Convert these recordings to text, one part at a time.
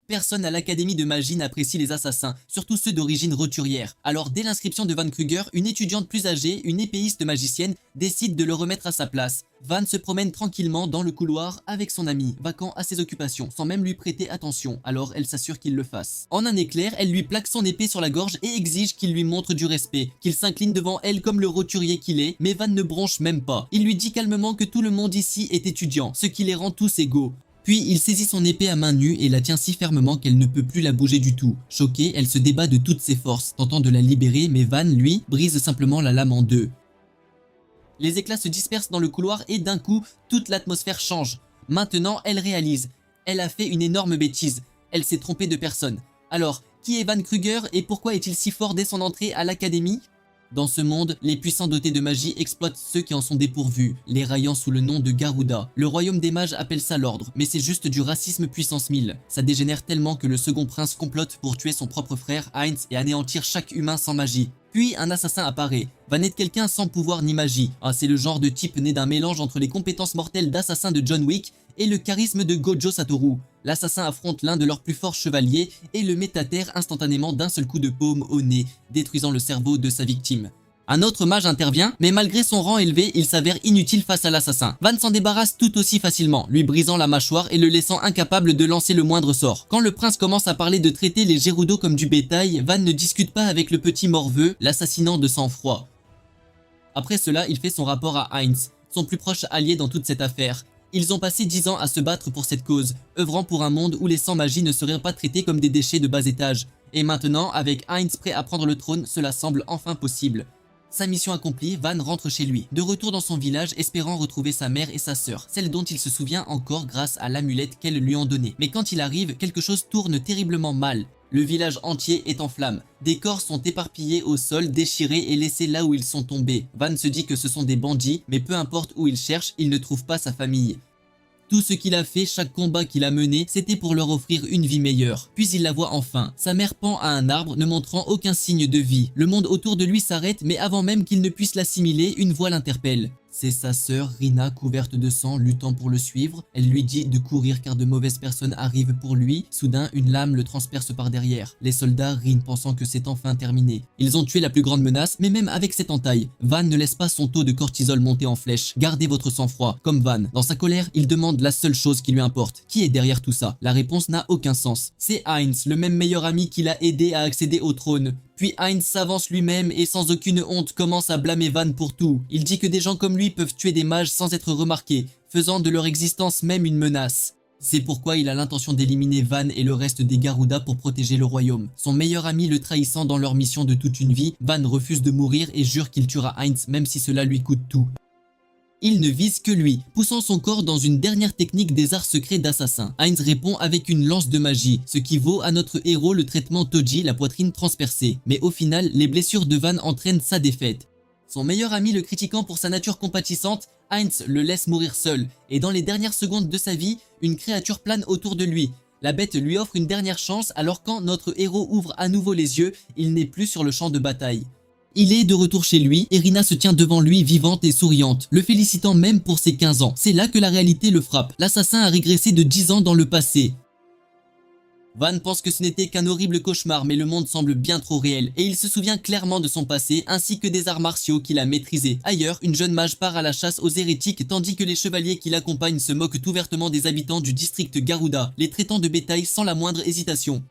Personne à l'académie de magie n'apprécie les assassins, surtout ceux d'origine roturière. Alors dès l'inscription de Van Kruger, une étudiante plus âgée, une épéiste magicienne, décide de le remettre à sa place. Van se promène tranquillement dans le couloir avec son ami, vacant à ses occupations, sans même lui prêter attention, alors elle s'assure qu'il le fasse. En un éclair, elle lui plaque son épée sur la gorge et exige qu'il lui montre du respect, qu'il s'incline devant elle comme le roturier qu'il est, mais Van ne bronche même pas. Il lui dit calmement que tout le monde ici est étudiant, ce qui les rend tous égaux. Puis il saisit son épée à main nue et la tient si fermement qu'elle ne peut plus la bouger du tout. Choquée, elle se débat de toutes ses forces, tentant de la libérer, mais Van, lui, brise simplement la lame en deux. Les éclats se dispersent dans le couloir et d'un coup, toute l'atmosphère change. Maintenant, elle réalise. Elle a fait une énorme bêtise. Elle s'est trompée de personne. Alors, qui est Van Kruger et pourquoi est-il si fort dès son entrée à l'académie ? Dans ce monde, les puissants dotés de magie exploitent ceux qui en sont dépourvus, les raillant sous le nom de Garuda. Le royaume des mages appelle ça l'ordre, mais c'est juste du racisme puissance 1000. Ça dégénère tellement que le second prince complote pour tuer son propre frère, Heinz, et anéantir chaque humain sans magie. Puis un assassin apparaît. Van être quelqu'un sans pouvoir ni magie. Ah, c'est le genre de type né d'un mélange entre les compétences mortelles d'assassin de John Wick et le charisme de Gojo Satoru. L'assassin affronte l'un de leurs plus forts chevaliers et le met à terre instantanément d'un seul coup de paume au nez, détruisant le cerveau de sa victime. Un autre mage intervient, mais malgré son rang élevé, il s'avère inutile face à l'assassin. Van s'en débarrasse tout aussi facilement, lui brisant la mâchoire et le laissant incapable de lancer le moindre sort. Quand le prince commence à parler de traiter les Gerudo comme du bétail, Van ne discute pas avec le petit morveux, l'assassinant de sang-froid. Après cela, il fait son rapport à Heinz, son plus proche allié dans toute cette affaire. Ils ont passé 10 ans à se battre pour cette cause, œuvrant pour un monde où les sans-magie ne seraient pas traités comme des déchets de bas étage. Et maintenant, avec Heinz prêt à prendre le trône, cela semble enfin possible. Sa mission accomplie, Van rentre chez lui, de retour dans son village, espérant retrouver sa mère et sa sœur, celle dont il se souvient encore grâce à l'amulette qu'elles lui ont donnée. Mais quand il arrive, quelque chose tourne terriblement mal. Le village entier est en flammes. Des corps sont éparpillés au sol, déchirés et laissés là où ils sont tombés. Van se dit que ce sont des bandits, mais peu importe où il cherche, il ne trouve pas sa famille. Tout ce qu'il a fait, chaque combat qu'il a mené, c'était pour leur offrir une vie meilleure. Puis il la voit enfin. Sa mère pend à un arbre, ne montrant aucun signe de vie. Le monde autour de lui s'arrête, mais avant même qu'il ne puisse l'assimiler, une voix l'interpelle. C'est sa sœur, Rina, couverte de sang, luttant pour le suivre. Elle lui dit de courir car de mauvaises personnes arrivent pour lui. Soudain, une lame le transperce par derrière. Les soldats rient pensant que c'est enfin terminé. Ils ont tué la plus grande menace, mais même avec cette entaille, Van ne laisse pas son taux de cortisol monter en flèche. Gardez votre sang-froid, comme Van. Dans sa colère, il demande la seule chose qui lui importe. Qui est derrière tout ça? La réponse n'a aucun sens. C'est Heinz, le même meilleur ami qui l'a aidé à accéder au trône. Puis Heinz s'avance lui-même et sans aucune honte commence à blâmer Van pour tout. Il dit que des gens comme lui peuvent tuer des mages sans être remarqués, faisant de leur existence même une menace. C'est pourquoi il a l'intention d'éliminer Van et le reste des Garuda pour protéger le royaume. Son meilleur ami le trahissant dans leur mission de toute une vie, Van refuse de mourir et jure qu'il tuera Heinz même si cela lui coûte tout. Il ne vise que lui, poussant son corps dans une dernière technique des arts secrets d'assassin. Heinz répond avec une lance de magie, ce qui vaut à notre héros le traitement Toji, la poitrine transpercée. Mais au final, les blessures de Van entraînent sa défaite. Son meilleur ami le critiquant pour sa nature compatissante, Heinz le laisse mourir seul, et dans les dernières secondes de sa vie, une créature plane autour de lui. La bête lui offre une dernière chance, alors quand notre héros ouvre à nouveau les yeux, il n'est plus sur le champ de bataille. Il est de retour chez lui et Rina se tient devant lui vivante et souriante, le félicitant même pour ses 15 ans. C'est là que la réalité le frappe. L'assassin a régressé de 10 ans dans le passé. Van pense que ce n'était qu'un horrible cauchemar, mais le monde semble bien trop réel, et il se souvient clairement de son passé, ainsi que des arts martiaux qu'il a maîtrisés. Ailleurs, une jeune mage part à la chasse aux hérétiques, tandis que les chevaliers qui l'accompagnent se moquent ouvertement des habitants du district Garuda, les traitant de bétail sans la moindre hésitation.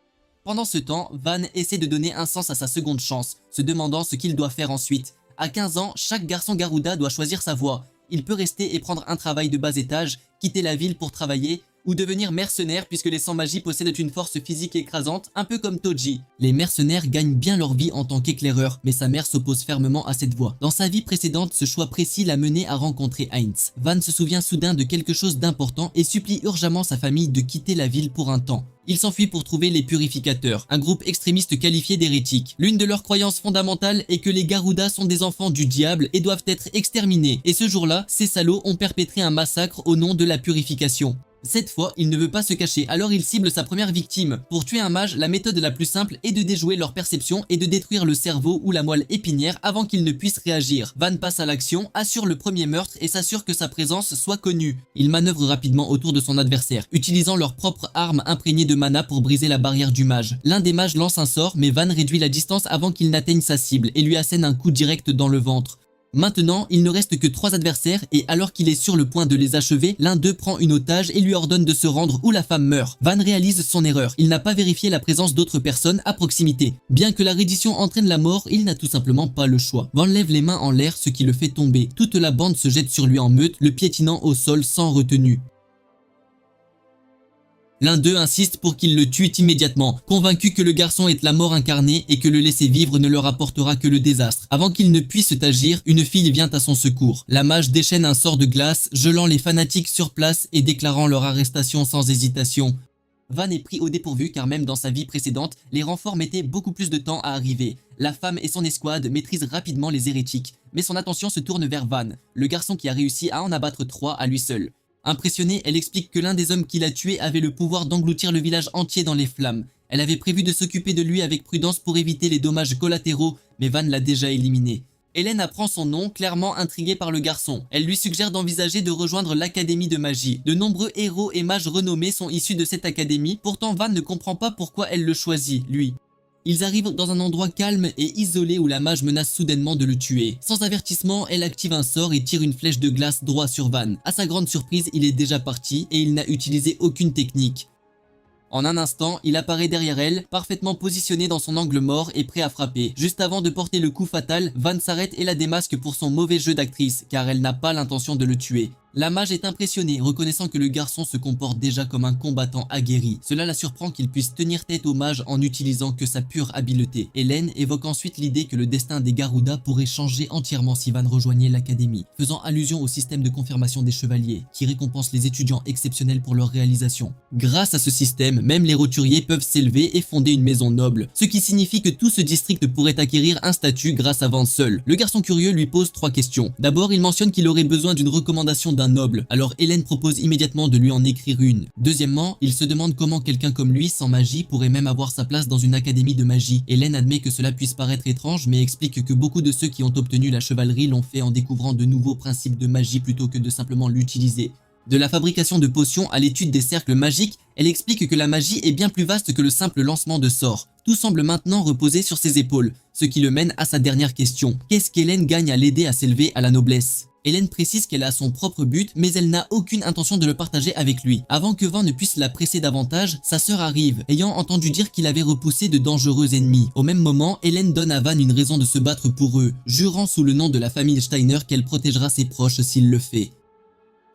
Pendant ce temps, Van essaie de donner un sens à sa seconde chance, se demandant ce qu'il doit faire ensuite. À 15 ans, chaque garçon Garuda doit choisir sa voie. Il peut rester et prendre un travail de bas étage, quitter la ville pour travailler, ou devenir mercenaire puisque les sans-magie possèdent une force physique écrasante, un peu comme Toji. Les mercenaires gagnent bien leur vie en tant qu'éclaireurs, mais sa mère s'oppose fermement à cette voie. Dans sa vie précédente, ce choix précis l'a mené à rencontrer Heinz. Van se souvient soudain de quelque chose d'important et supplie urgemment sa famille de quitter la ville pour un temps. Il s'enfuit pour trouver les Purificateurs, un groupe extrémiste qualifié d'hérétiques. L'une de leurs croyances fondamentales est que les Garuda sont des enfants du diable et doivent être exterminés. Et ce jour-là, ces salauds ont perpétré un massacre au nom de la purification. Cette fois, il ne veut pas se cacher, alors il cible sa première victime. Pour tuer un mage, la méthode la plus simple est de déjouer leur perception et de détruire le cerveau ou la moelle épinière avant qu'ils ne puissent réagir. Van passe à l'action, assure le premier meurtre et s'assure que sa présence soit connue. Il manœuvre rapidement autour de son adversaire, utilisant leur propre arme imprégnée de mana pour briser la barrière du mage. L'un des mages lance un sort, mais Van réduit la distance avant qu'il n'atteigne sa cible et lui assène un coup direct dans le ventre. Maintenant, il ne reste que 3 adversaires et alors qu'il est sur le point de les achever, l'un d'eux prend une otage et lui ordonne de se rendre où la femme meurt. Van réalise son erreur, il n'a pas vérifié la présence d'autres personnes à proximité. Bien que la reddition entraîne la mort, il n'a tout simplement pas le choix. Van lève les mains en l'air, ce qui le fait tomber. Toute la bande se jette sur lui en meute, le piétinant au sol sans retenue. L'un d'eux insiste pour qu'il le tue immédiatement, convaincu que le garçon est la mort incarnée et que le laisser vivre ne leur apportera que le désastre. Avant qu'il ne puisse agir, une fille vient à son secours. La mage déchaîne un sort de glace, gelant les fanatiques sur place et déclarant leur arrestation sans hésitation. Van est pris au dépourvu car même dans sa vie précédente, les renforts mettaient beaucoup plus de temps à arriver. La femme et son escouade maîtrisent rapidement les hérétiques, mais son attention se tourne vers Van, le garçon qui a réussi à en abattre 3 à lui seul. Impressionnée, elle explique que l'un des hommes qui l'a tué avait le pouvoir d'engloutir le village entier dans les flammes. Elle avait prévu de s'occuper de lui avec prudence pour éviter les dommages collatéraux, mais Van l'a déjà éliminé. Hélène apprend son nom, clairement intriguée par le garçon. Elle lui suggère d'envisager de rejoindre l'académie de magie. De nombreux héros et mages renommés sont issus de cette académie, pourtant Van ne comprend pas pourquoi elle le choisit, lui. Ils arrivent dans un endroit calme et isolé où la mage menace soudainement de le tuer. Sans avertissement, elle active un sort et tire une flèche de glace droit sur Van. À sa grande surprise, il est déjà parti et il n'a utilisé aucune technique. En un instant, il apparaît derrière elle, parfaitement positionné dans son angle mort et prêt à frapper. Juste avant de porter le coup fatal, Van s'arrête et la démasque pour son mauvais jeu d'actrice, car elle n'a pas l'intention de le tuer. La mage est impressionnée, reconnaissant que le garçon se comporte déjà comme un combattant aguerri. Cela la surprend qu'il puisse tenir tête au mage en n'utilisant que sa pure habileté. Hélène évoque ensuite l'idée que le destin des Garuda pourrait changer entièrement si Van rejoignait l'académie, faisant allusion au système de confirmation des chevaliers, qui récompense les étudiants exceptionnels pour leur réalisation. Grâce à ce système, même les roturiers peuvent s'élever et fonder une maison noble, ce qui signifie que tout ce district pourrait acquérir un statut grâce à Van seul. Le garçon curieux lui pose 3 questions. D'abord, il mentionne qu'il aurait besoin d'une recommandation d'un noble, alors Hélène propose immédiatement de lui en écrire une. Deuxièmement, il se demande comment quelqu'un comme lui, sans magie, pourrait même avoir sa place dans une académie de magie. Hélène admet que cela puisse paraître étrange, mais explique que beaucoup de ceux qui ont obtenu la chevalerie l'ont fait en découvrant de nouveaux principes de magie plutôt que de simplement l'utiliser. De la fabrication de potions à l'étude des cercles magiques, elle explique que la magie est bien plus vaste que le simple lancement de sorts. Tout semble maintenant reposer sur ses épaules, ce qui le mène à sa dernière question. Qu'est-ce qu'Hélène gagne à l'aider à s'élever à la noblesse ? Hélène précise qu'elle a son propre but, mais elle n'a aucune intention de le partager avec lui. Avant que Van ne puisse la presser davantage, sa sœur arrive, ayant entendu dire qu'il avait repoussé de dangereux ennemis. Au même moment, Hélène donne à Van une raison de se battre pour eux, jurant sous le nom de la famille Steiner qu'elle protégera ses proches s'il le fait.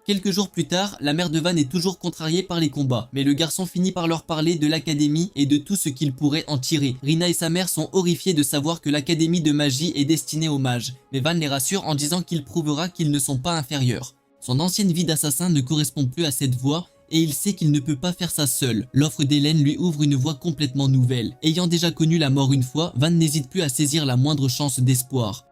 Quelques jours plus tard, la mère de Van est toujours contrariée par les combats, mais le garçon finit par leur parler de l'académie et de tout ce qu'il pourrait en tirer. Rina et sa mère sont horrifiées de savoir que l'académie de magie est destinée aux mages, mais Van les rassure en disant qu'il prouvera qu'ils ne sont pas inférieurs. Son ancienne vie d'assassin ne correspond plus à cette voie et il sait qu'il ne peut pas faire ça seul. L'offre d'Hélène lui ouvre une voie complètement nouvelle. Ayant déjà connu la mort une fois, Van n'hésite plus à saisir la moindre chance d'espoir.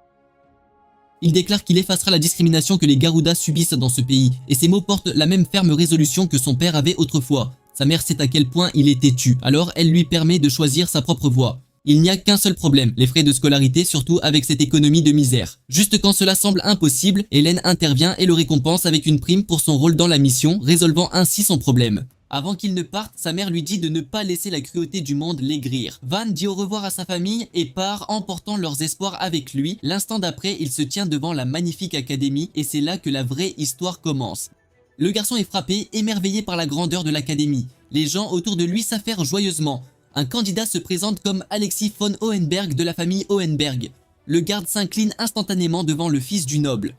Il déclare qu'il effacera la discrimination que les Garuda subissent dans ce pays, et ses mots portent la même ferme résolution que son père avait autrefois. Sa mère sait à quel point il est têtu, alors elle lui permet de choisir sa propre voie. Il n'y a qu'un seul problème, les frais de scolarité, surtout avec cette économie de misère. Juste quand cela semble impossible, Hélène intervient et le récompense avec une prime pour son rôle dans la mission, résolvant ainsi son problème. Avant qu'il ne parte, sa mère lui dit de ne pas laisser la cruauté du monde l'aigrir. Van dit au revoir à sa famille et part emportant leurs espoirs avec lui. L'instant d'après, il se tient devant la magnifique académie et c'est là que la vraie histoire commence. Le garçon est frappé, émerveillé par la grandeur de l'académie. Les gens autour de lui s'affairent joyeusement. Un candidat se présente comme Alexis von Hohenberg de la famille Hohenberg. Le garde s'incline instantanément devant le fils du noble.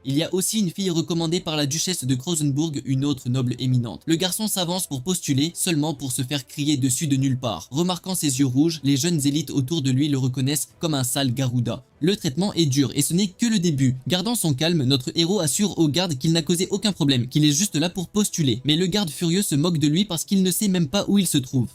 Il y a aussi une fille recommandée par la duchesse de Krosenburg, une autre noble éminente. Le garçon s'avance pour postuler, seulement pour se faire crier dessus de nulle part. Remarquant ses yeux rouges, les jeunes élites autour de lui le reconnaissent comme un sale Garuda. Le traitement est dur et ce n'est que le début. Gardant son calme, notre héros assure au garde qu'il n'a causé aucun problème, qu'il est juste là pour postuler. Mais le garde furieux se moque de lui parce qu'il ne sait même pas où il se trouve.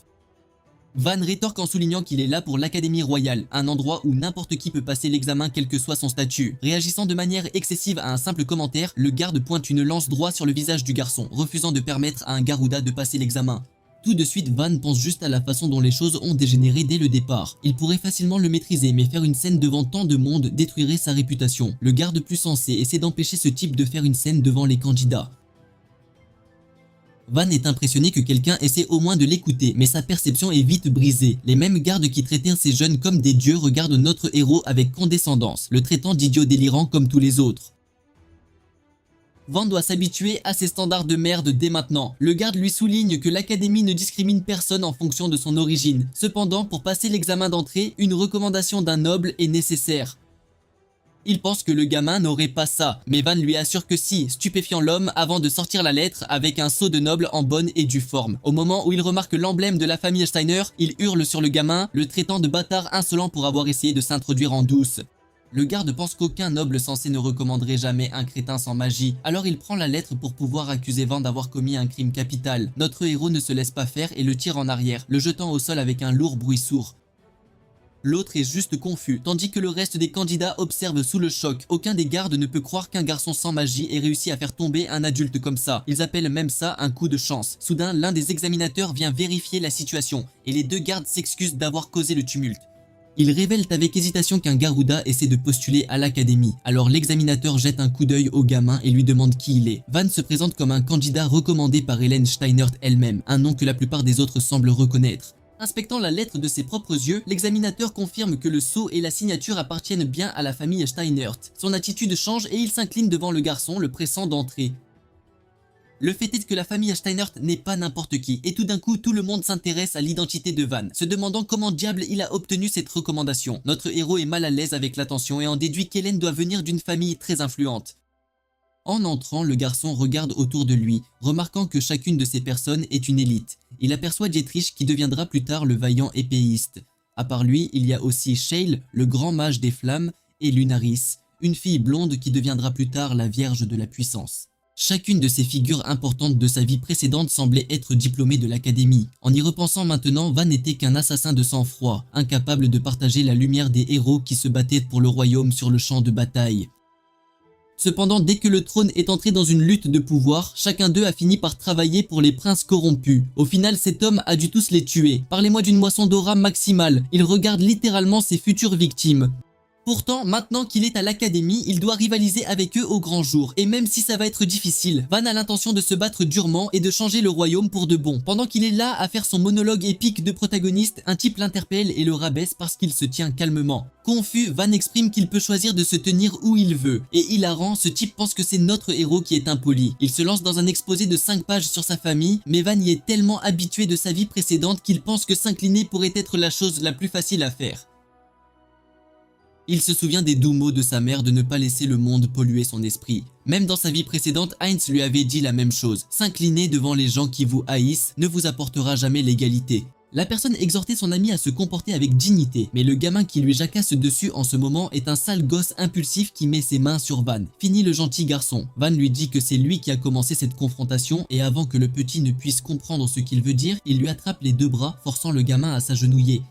Van rétorque en soulignant qu'il est là pour l'Académie royale, un endroit où n'importe qui peut passer l'examen quel que soit son statut. Réagissant de manière excessive à un simple commentaire, le garde pointe une lance droit sur le visage du garçon, refusant de permettre à un Garuda de passer l'examen. Tout de suite, Van pense juste à la façon dont les choses ont dégénéré dès le départ. Il pourrait facilement le maîtriser, mais faire une scène devant tant de monde détruirait sa réputation. Le garde plus sensé essaie d'empêcher ce type de faire une scène devant les candidats. Van est impressionné que quelqu'un essaie au moins de l'écouter, mais sa perception est vite brisée. Les mêmes gardes qui traitaient ces jeunes comme des dieux regardent notre héros avec condescendance, le traitant d'idiot délirant comme tous les autres. Van doit s'habituer à ces standards de merde dès maintenant. Le garde lui souligne que l'académie ne discrimine personne en fonction de son origine. Cependant, pour passer l'examen d'entrée, une recommandation d'un noble est nécessaire. Il pense que le gamin n'aurait pas ça, mais Van lui assure que si, stupéfiant l'homme avant de sortir la lettre avec un sceau de noble en bonne et due forme. Au moment où il remarque l'emblème de la famille Steiner, il hurle sur le gamin, le traitant de bâtard insolent pour avoir essayé de s'introduire en douce. Le garde pense qu'aucun noble censé ne recommanderait jamais un crétin sans magie, alors il prend la lettre pour pouvoir accuser Van d'avoir commis un crime capital. Notre héros ne se laisse pas faire et le tire en arrière, le jetant au sol avec un lourd bruit sourd. L'autre est juste confus, tandis que le reste des candidats observent sous le choc. Aucun des gardes ne peut croire qu'un garçon sans magie ait réussi à faire tomber un adulte comme ça. Ils appellent même ça un coup de chance. Soudain, l'un des examinateurs vient vérifier la situation, et les deux gardes s'excusent d'avoir causé le tumulte. Ils révèlent avec hésitation qu'un Garuda essaie de postuler à l'académie. Alors l'examinateur jette un coup d'œil au gamin et lui demande qui il est. Van se présente comme un candidat recommandé par Hélène Steinert elle-même, un nom que la plupart des autres semblent reconnaître. Inspectant la lettre de ses propres yeux, l'examinateur confirme que le sceau et la signature appartiennent bien à la famille Steinert. Son attitude change et il s'incline devant le garçon, le pressant d'entrer. Le fait est que la famille Steinert n'est pas n'importe qui, et tout d'un coup tout le monde s'intéresse à l'identité de Van, se demandant comment diable il a obtenu cette recommandation. Notre héros est mal à l'aise avec l'attention et en déduit qu'Hélène doit venir d'une famille très influente. En entrant, le garçon regarde autour de lui, remarquant que chacune de ces personnes est une élite. Il aperçoit Dietrich qui deviendra plus tard le vaillant épéiste. À part lui, il y a aussi Shale, le grand mage des flammes, et Lunaris, une fille blonde qui deviendra plus tard la Vierge de la Puissance. Chacune de ces figures importantes de sa vie précédente semblait être diplômée de l'académie. En y repensant maintenant, Van n'était qu'un assassin de sang-froid, incapable de partager la lumière des héros qui se battaient pour le royaume sur le champ de bataille. Cependant, dès que le trône est entré dans une lutte de pouvoir, chacun d'eux a fini par travailler pour les princes corrompus. Au final, cet homme a dû tous les tuer. Parlez-moi d'une moisson d'aura maximale. Il regarde littéralement ses futures victimes. Pourtant, maintenant qu'il est à l'académie, il doit rivaliser avec eux au grand jour. Et même si ça va être difficile, Van a l'intention de se battre durement et de changer le royaume pour de bon. Pendant qu'il est là à faire son monologue épique de protagoniste, un type l'interpelle et le rabaisse parce qu'il se tient calmement. Confus, Van exprime qu'il peut choisir de se tenir où il veut. Et hilarant, ce type pense que c'est notre héros qui est impoli. Il se lance dans un exposé de 5 pages sur sa famille, mais Van y est tellement habitué de sa vie précédente qu'il pense que s'incliner pourrait être la chose la plus facile à faire. Il se souvient des doux mots de sa mère de ne pas laisser le monde polluer son esprit. Même dans sa vie précédente, Heinz lui avait dit la même chose. S'incliner devant les gens qui vous haïssent ne vous apportera jamais l'égalité. La personne exhortait son ami à se comporter avec dignité, mais le gamin qui lui jacasse dessus en ce moment est un sale gosse impulsif qui met ses mains sur Van. Fini le gentil garçon. Van lui dit que c'est lui qui a commencé cette confrontation et avant que le petit ne puisse comprendre ce qu'il veut dire, il lui attrape les deux bras, forçant le gamin à s'agenouiller.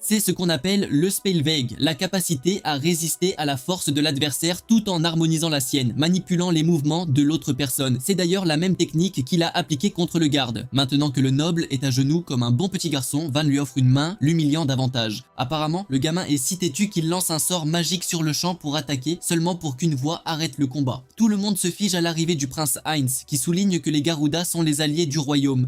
C'est ce qu'on appelle le Spellveig, la capacité à résister à la force de l'adversaire tout en harmonisant la sienne, manipulant les mouvements de l'autre personne. C'est d'ailleurs la même technique qu'il a appliquée contre le garde. Maintenant que le noble est à genoux comme un bon petit garçon, Van lui offre une main, l'humiliant davantage. Apparemment, le gamin est si têtu qu'il lance un sort magique sur le champ pour attaquer, seulement pour qu'une voix arrête le combat. Tout le monde se fige à l'arrivée du prince Heinz, qui souligne que les Garuda sont les alliés du royaume.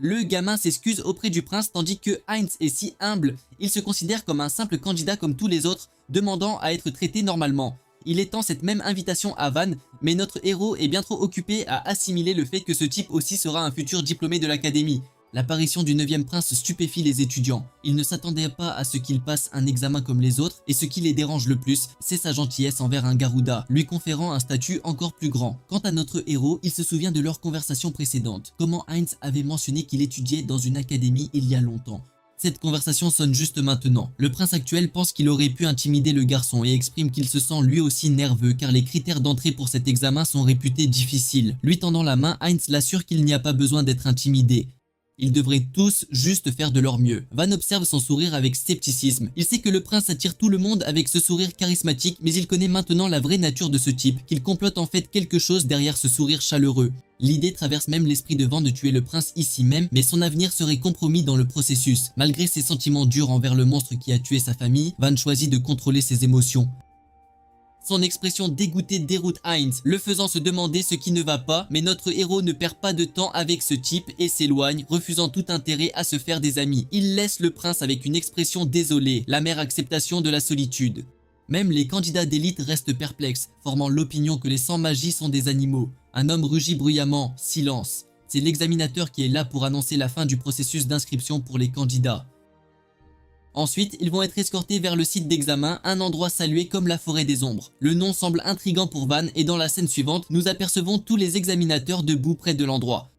Le gamin s'excuse auprès du prince tandis que Heinz est si humble, il se considère comme un simple candidat comme tous les autres, demandant à être traité normalement. Il étend cette même invitation à Van, mais notre héros est bien trop occupé à assimiler le fait que ce type aussi sera un futur diplômé de l'académie. L'apparition du 9e prince stupéfie les étudiants. Ils ne s'attendaient pas à ce qu'il passe un examen comme les autres, et ce qui les dérange le plus, c'est sa gentillesse envers un Garuda, lui conférant un statut encore plus grand. Quant à notre héros, il se souvient de leur conversation précédente, comment Heinz avait mentionné qu'il étudiait dans une académie il y a longtemps. Cette conversation sonne juste maintenant. Le prince actuel pense qu'il aurait pu intimider le garçon et exprime qu'il se sent lui aussi nerveux car les critères d'entrée pour cet examen sont réputés difficiles. Lui tendant la main, Heinz l'assure qu'il n'y a pas besoin d'être intimidé. Ils devraient tous juste faire de leur mieux. Van observe son sourire avec scepticisme. Il sait que le prince attire tout le monde avec ce sourire charismatique, mais il connaît maintenant la vraie nature de ce type, qu'il complote en fait quelque chose derrière ce sourire chaleureux. L'idée traverse même l'esprit de Van de tuer le prince ici même, mais son avenir serait compromis dans le processus. Malgré ses sentiments durs envers le monstre qui a tué sa famille, Van choisit de contrôler ses émotions. Son expression dégoûtée déroute Heinz, le faisant se demander ce qui ne va pas, mais notre héros ne perd pas de temps avec ce type et s'éloigne, refusant tout intérêt à se faire des amis. Il laisse le prince avec une expression désolée, l'amère acceptation de la solitude. Même les candidats d'élite restent perplexes, formant l'opinion que les sans-magie sont des animaux. Un homme rugit bruyamment, silence. C'est l'examinateur qui est là pour annoncer la fin du processus d'inscription pour les candidats. Ensuite, ils vont être escortés vers le site d'examen, un endroit salué comme la forêt des ombres. Le nom semble intriguant pour Van et dans la scène suivante, nous apercevons tous les examinateurs debout près de l'endroit.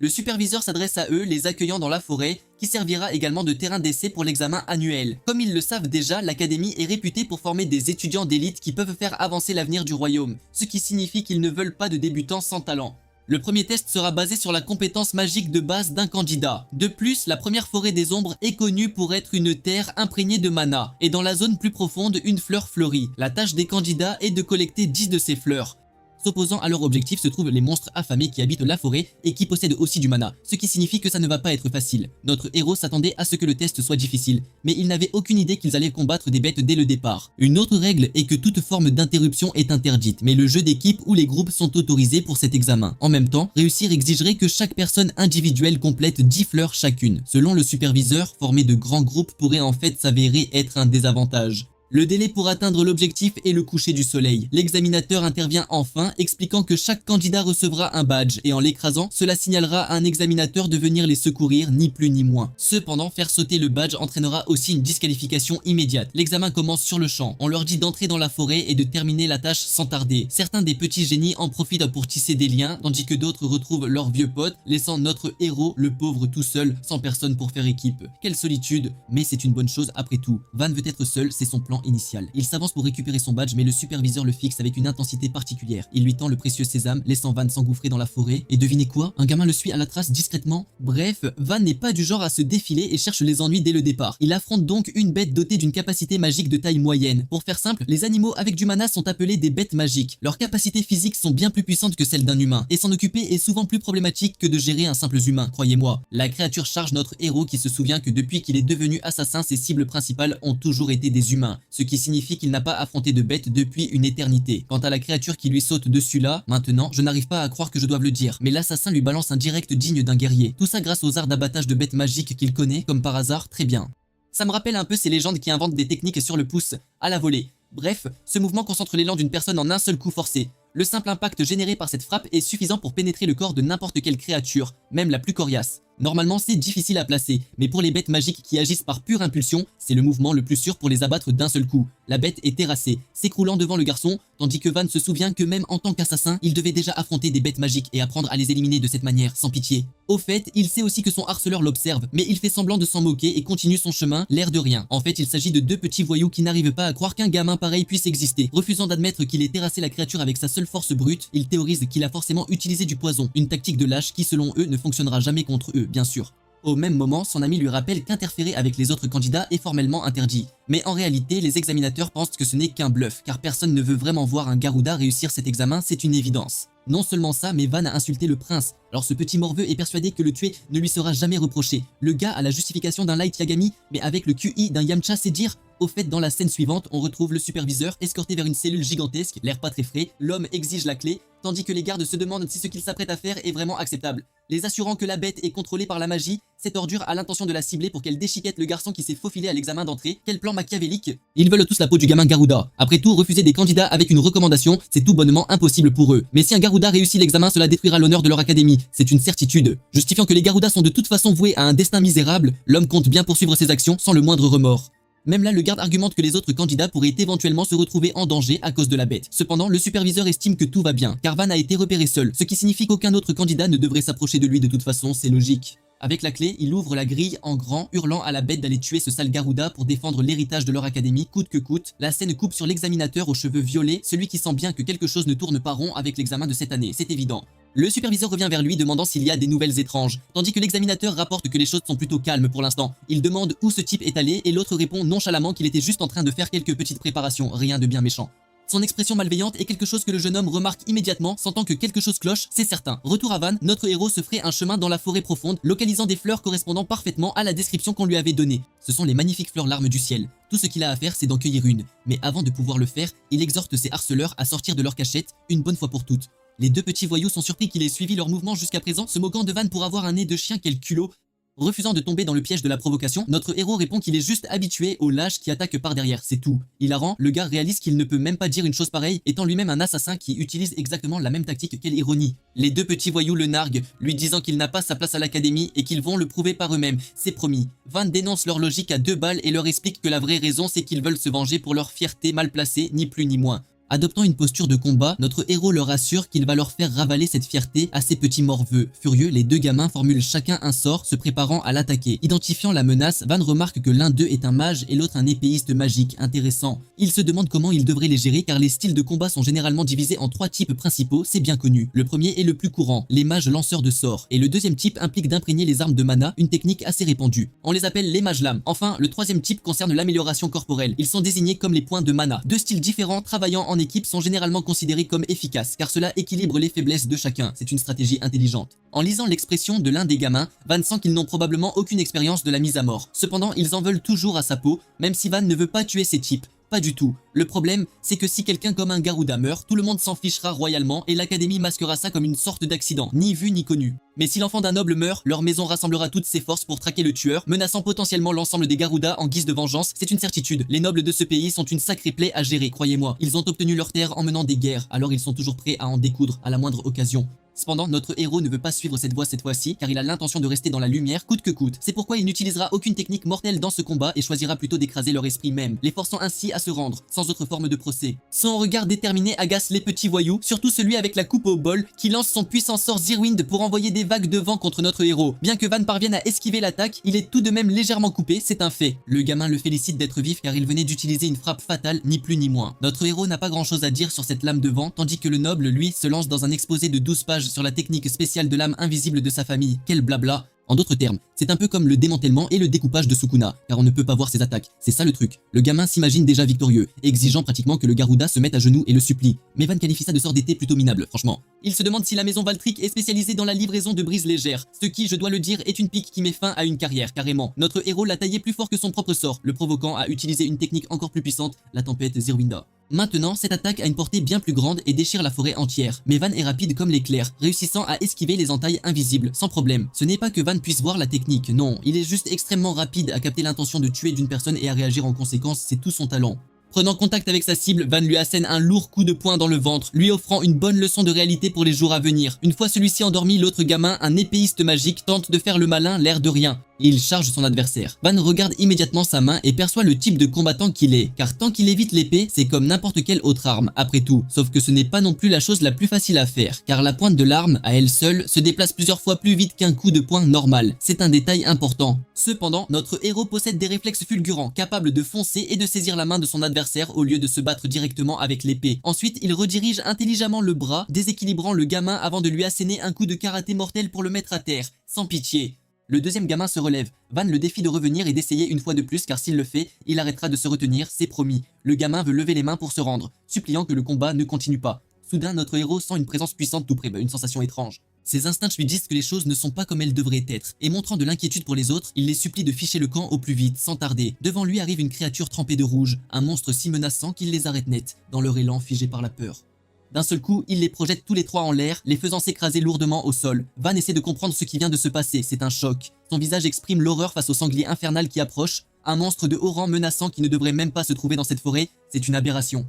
Le superviseur s'adresse à eux, les accueillant dans la forêt, qui servira également de terrain d'essai pour l'examen annuel. Comme ils le savent déjà, l'académie est réputée pour former des étudiants d'élite qui peuvent faire avancer l'avenir du royaume, ce qui signifie qu'ils ne veulent pas de débutants sans talent. Le premier test sera basé sur la compétence magique de base d'un candidat. De plus, la première forêt des ombres est connue pour être une terre imprégnée de mana, et dans la zone plus profonde, une fleur fleurie. La tâche des candidats est de collecter 10 de ces fleurs. S'opposant à leur objectif se trouvent les monstres affamés qui habitent la forêt et qui possèdent aussi du mana, ce qui signifie que ça ne va pas être facile. Notre héros s'attendait à ce que le test soit difficile, mais il n'avait aucune idée qu'ils allaient combattre des bêtes dès le départ. Une autre règle est que toute forme d'interruption est interdite, mais le jeu d'équipe ou les groupes sont autorisés pour cet examen. En même temps, réussir exigerait que chaque personne individuelle complète 10 fleurs chacune. Selon le superviseur, former de grands groupes pourrait en fait s'avérer être un désavantage. Le délai pour atteindre l'objectif est le coucher du soleil. L'examinateur intervient enfin, expliquant que chaque candidat recevra un badge et en l'écrasant, cela signalera à un examinateur de venir les secourir, ni plus ni moins. Cependant, faire sauter le badge entraînera aussi une disqualification immédiate. L'examen commence sur le champ. On leur dit d'entrer dans la forêt et de terminer la tâche sans tarder. Certains des petits génies en profitent pour tisser des liens, tandis que d'autres retrouvent leurs vieux potes, laissant notre héros, le pauvre, tout seul, sans personne pour faire équipe. Quelle solitude, mais c'est une bonne chose après tout. Van veut être seul, c'est son plan initial. Il s'avance pour récupérer son badge, mais le superviseur le fixe avec une intensité particulière. Il lui tend le précieux sésame, laissant Van s'engouffrer dans la forêt. Et devinez quoi? Un gamin le suit à la trace discrètement. Bref, Van n'est pas du genre à se défiler et cherche les ennuis dès le départ. Il affronte donc une bête dotée d'une capacité magique de taille moyenne. Pour faire simple, les animaux avec du mana sont appelés des bêtes magiques. Leurs capacités physiques sont bien plus puissantes que celles d'un humain, et s'en occuper est souvent plus problématique que de gérer un simple humain, croyez-moi. La créature charge notre héros qui se souvient que depuis qu'il est devenu assassin, ses cibles principales ont toujours été des humains, ce qui signifie qu'il n'a pas affronté de bête depuis une éternité. Quant à la créature qui lui saute dessus là, maintenant, je n'arrive pas à croire que je doive le dire, mais l'assassin lui balance un direct digne d'un guerrier. Tout ça grâce aux arts d'abattage de bêtes magiques qu'il connaît, comme par hasard, très bien. Ça me rappelle un peu ces légendes qui inventent des techniques sur le pouce, à la volée. Bref, ce mouvement concentre l'élan d'une personne en un seul coup forcé. Le simple impact généré par cette frappe est suffisant pour pénétrer le corps de n'importe quelle créature, même la plus coriace. Normalement, c'est difficile à placer, mais pour les bêtes magiques qui agissent par pure impulsion, c'est le mouvement le plus sûr pour les abattre d'un seul coup. La bête est terrassée, s'écroulant devant le garçon, tandis que Van se souvient que même en tant qu'assassin, il devait déjà affronter des bêtes magiques et apprendre à les éliminer de cette manière, sans pitié. Au fait, il sait aussi que son harceleur l'observe, mais il fait semblant de s'en moquer et continue son chemin, l'air de rien. En fait, il s'agit de deux petits voyous qui n'arrivent pas à croire qu'un gamin pareil puisse exister. Refusant d'admettre qu'il ait terrassé la créature avec sa seule force brute, il théorise qu'il a forcément utilisé du poison, une tactique de lâche qui selon eux ne fonctionnera jamais contre eux, bien sûr. Au même moment, son ami lui rappelle qu'interférer avec les autres candidats est formellement interdit. Mais en réalité, les examinateurs pensent que ce n'est qu'un bluff, car personne ne veut vraiment voir un Garuda réussir cet examen, c'est une évidence. Non seulement ça, mais Van a insulté le prince. Alors ce petit morveux est persuadé que le tuer ne lui sera jamais reproché. Le gars a la justification d'un Light Yagami, mais avec le QI d'un Yamcha, c'est dire. Au fait, dans la scène suivante, on retrouve le superviseur escorté vers une cellule gigantesque, l'air pas très frais, l'homme exige la clé, tandis que les gardes se demandent si ce qu'il s'apprête à faire est vraiment acceptable. Les assurant que la bête est contrôlée par la magie, cette ordure a l'intention de la cibler pour qu'elle déchiquette le garçon qui s'est faufilé à l'examen d'entrée. Quel plan machiavélique! Ils veulent tous la peau du gamin Garuda. Après tout, refuser des candidats avec une recommandation, c'est tout bonnement impossible pour eux. Mais si un Garuda réussit l'examen, cela détruira l'honneur de leur académie, c'est une certitude. Justifiant que les Garudas sont de toute façon voués à un destin misérable, l'homme compte bien poursuivre ses actions sans le moindre remords. Même là, le garde argumente que les autres candidats pourraient éventuellement se retrouver en danger à cause de la bête. Cependant, le superviseur estime que tout va bien, car Van a été repéré seul, ce qui signifie qu'aucun autre candidat ne devrait s'approcher de lui de toute façon, c'est logique. Avec la clé, il ouvre la grille en grand, hurlant à la bête d'aller tuer ce sale Garuda pour défendre l'héritage de leur académie coûte que coûte. La scène coupe sur l'examinateur aux cheveux violets, celui qui sent bien que quelque chose ne tourne pas rond avec l'examen de cette année, c'est évident. Le superviseur revient vers lui demandant s'il y a des nouvelles étranges, tandis que l'examinateur rapporte que les choses sont plutôt calmes pour l'instant. Il demande où ce type est allé et l'autre répond nonchalamment qu'il était juste en train de faire quelques petites préparations, rien de bien méchant. Son expression malveillante est quelque chose que le jeune homme remarque immédiatement, sentant que quelque chose cloche, c'est certain. Retour à Van, notre héros se ferait un chemin dans la forêt profonde, localisant des fleurs correspondant parfaitement à la description qu'on lui avait donnée. Ce sont les magnifiques fleurs larmes du ciel. Tout ce qu'il a à faire, c'est d'en cueillir une. Mais avant de pouvoir le faire, il exhorte ses harceleurs à sortir de leur cachette, une bonne fois pour toutes. Les deux petits voyous sont surpris qu'il ait suivi leur mouvement jusqu'à présent, se moquant de Van pour avoir un nez de chien, quel culot. Refusant de tomber dans le piège de la provocation, notre héros répond qu'il est juste habitué aux lâches qui attaquent par derrière, c'est tout. Hilarant, le gars réalise qu'il ne peut même pas dire une chose pareille, étant lui-même un assassin qui utilise exactement la même tactique. Quelle ironie. Les deux petits voyous le narguent, lui disant qu'il n'a pas sa place à l'académie et qu'ils vont le prouver par eux-mêmes, c'est promis. Van dénonce leur logique à 2 balles et leur explique que la vraie raison c'est qu'ils veulent se venger pour leur fierté mal placée, ni plus ni moins. Adoptant une posture de combat, notre héros leur assure qu'il va leur faire ravaler cette fierté à ces petits morveux. Furieux, les deux gamins formulent chacun un sort, se préparant à l'attaquer. Identifiant la menace, Van remarque que l'un d'eux est un mage et l'autre un épéiste magique. Intéressant. Il se demande comment il devrait les gérer car les styles de combat sont généralement divisés en 3 types principaux, c'est bien connu. Le premier est le plus courant, les mages lanceurs de sorts. Et le deuxième type implique d'imprégner les armes de mana, une technique assez répandue. On les appelle les mages lames. Enfin, le troisième type concerne l'amélioration corporelle. Ils sont désignés comme les points de mana. 2 styles différents travaillant en équipe sont généralement considérés comme efficaces car cela équilibre les faiblesses de chacun, c'est une stratégie intelligente. En lisant l'expression de l'un des gamins, Van sent qu'ils n'ont probablement aucune expérience de la mise à mort. Cependant, ils en veulent toujours à sa peau, même si Van ne veut pas tuer ces types. Pas du tout. Le problème, c'est que si quelqu'un comme un Garuda meurt, tout le monde s'en fichera royalement et l'académie masquera ça comme une sorte d'accident, ni vu ni connu. Mais si l'enfant d'un noble meurt, leur maison rassemblera toutes ses forces pour traquer le tueur, menaçant potentiellement l'ensemble des Garuda en guise de vengeance, c'est une certitude. Les nobles de ce pays sont une sacrée plaie à gérer, croyez-moi. Ils ont obtenu leur terre en menant des guerres, alors ils sont toujours prêts à en découdre à la moindre occasion. Cependant, notre héros ne veut pas suivre cette voie cette fois-ci, car il a l'intention de rester dans la lumière coûte que coûte. C'est pourquoi il n'utilisera aucune technique mortelle dans ce combat et choisira plutôt d'écraser leur esprit même, les forçant ainsi à se rendre, sans autre forme de procès. Son regard déterminé agace les petits voyous, surtout celui avec la coupe au bol, qui lance son puissant sort Zirwind pour envoyer des vagues de vent contre notre héros. Bien que Van parvienne à esquiver l'attaque, il est tout de même légèrement coupé, c'est un fait. Le gamin le félicite d'être vif car il venait d'utiliser une frappe fatale, ni plus ni moins. Notre héros n'a pas grand chose à dire sur cette lame de vent, tandis que le noble, lui, se lance dans un exposé de 12 pages sur la technique spéciale de l'âme invisible de sa famille. Quel blabla! En d'autres termes, c'est un peu comme le démantèlement et le découpage de Sukuna, car on ne peut pas voir ses attaques. C'est ça le truc. Le gamin s'imagine déjà victorieux, exigeant pratiquement que le Garuda se mette à genoux et le supplie. Mais Van qualifie ça de sort d'été plutôt minable, franchement. Il se demande si la maison Valtryek est spécialisée dans la livraison de brises légères, ce qui, je dois le dire, est une pique qui met fin à une carrière, carrément. Notre héros l'a taillé plus fort que son propre sort, le provoquant à utiliser une technique encore plus puissante, la tempête Zirwinda. Maintenant, cette attaque a une portée bien plus grande et déchire la forêt entière. Mais Van est rapide comme l'éclair, réussissant à esquiver les entailles invisibles, sans problème. Ce n'est pas que Van puisse voir la technique, non, il est juste extrêmement rapide à capter l'intention de tuer d'une personne et à réagir en conséquence, c'est tout son talent. Prenant contact avec sa cible, Van lui assène un lourd coup de poing dans le ventre, lui offrant une bonne leçon de réalité pour les jours à venir. Une fois celui-ci endormi, l'autre gamin, un épéiste magique, tente de faire le malin, l'air de rien. Il charge son adversaire. Van regarde immédiatement sa main et perçoit le type de combattant qu'il est, car tant qu'il évite l'épée, c'est comme n'importe quelle autre arme, après tout. Sauf que ce n'est pas non plus la chose la plus facile à faire, car la pointe de l'arme, à elle seule, se déplace plusieurs fois plus vite qu'un coup de poing normal. C'est un détail important. Cependant, notre héros possède des réflexes fulgurants, capables de foncer et de saisir la main de son adversaire au lieu de se battre directement avec l'épée. Ensuite, il redirige intelligemment le bras, déséquilibrant le gamin avant de lui asséner un coup de karaté mortel pour le mettre à terre, sans pitié. Le deuxième gamin se relève. Van le défie de revenir et d'essayer une fois de plus car s'il le fait, il arrêtera de se retenir, c'est promis. Le gamin veut lever les mains pour se rendre, suppliant que le combat ne continue pas. Soudain, notre héros sent une présence puissante tout près, une sensation étrange. Ses instincts lui disent que les choses ne sont pas comme elles devraient être, et montrant de l'inquiétude pour les autres, il les supplie de ficher le camp au plus vite, sans tarder. Devant lui arrive une créature trempée de rouge, un monstre si menaçant qu'il les arrête net, dans leur élan figé par la peur. D'un seul coup, il les projette tous les trois en l'air, les faisant s'écraser lourdement au sol. Van essaie de comprendre ce qui vient de se passer, c'est un choc. Son visage exprime l'horreur face au sanglier infernal qui approche. Un monstre de haut rang menaçant qui ne devrait même pas se trouver dans cette forêt, c'est une aberration.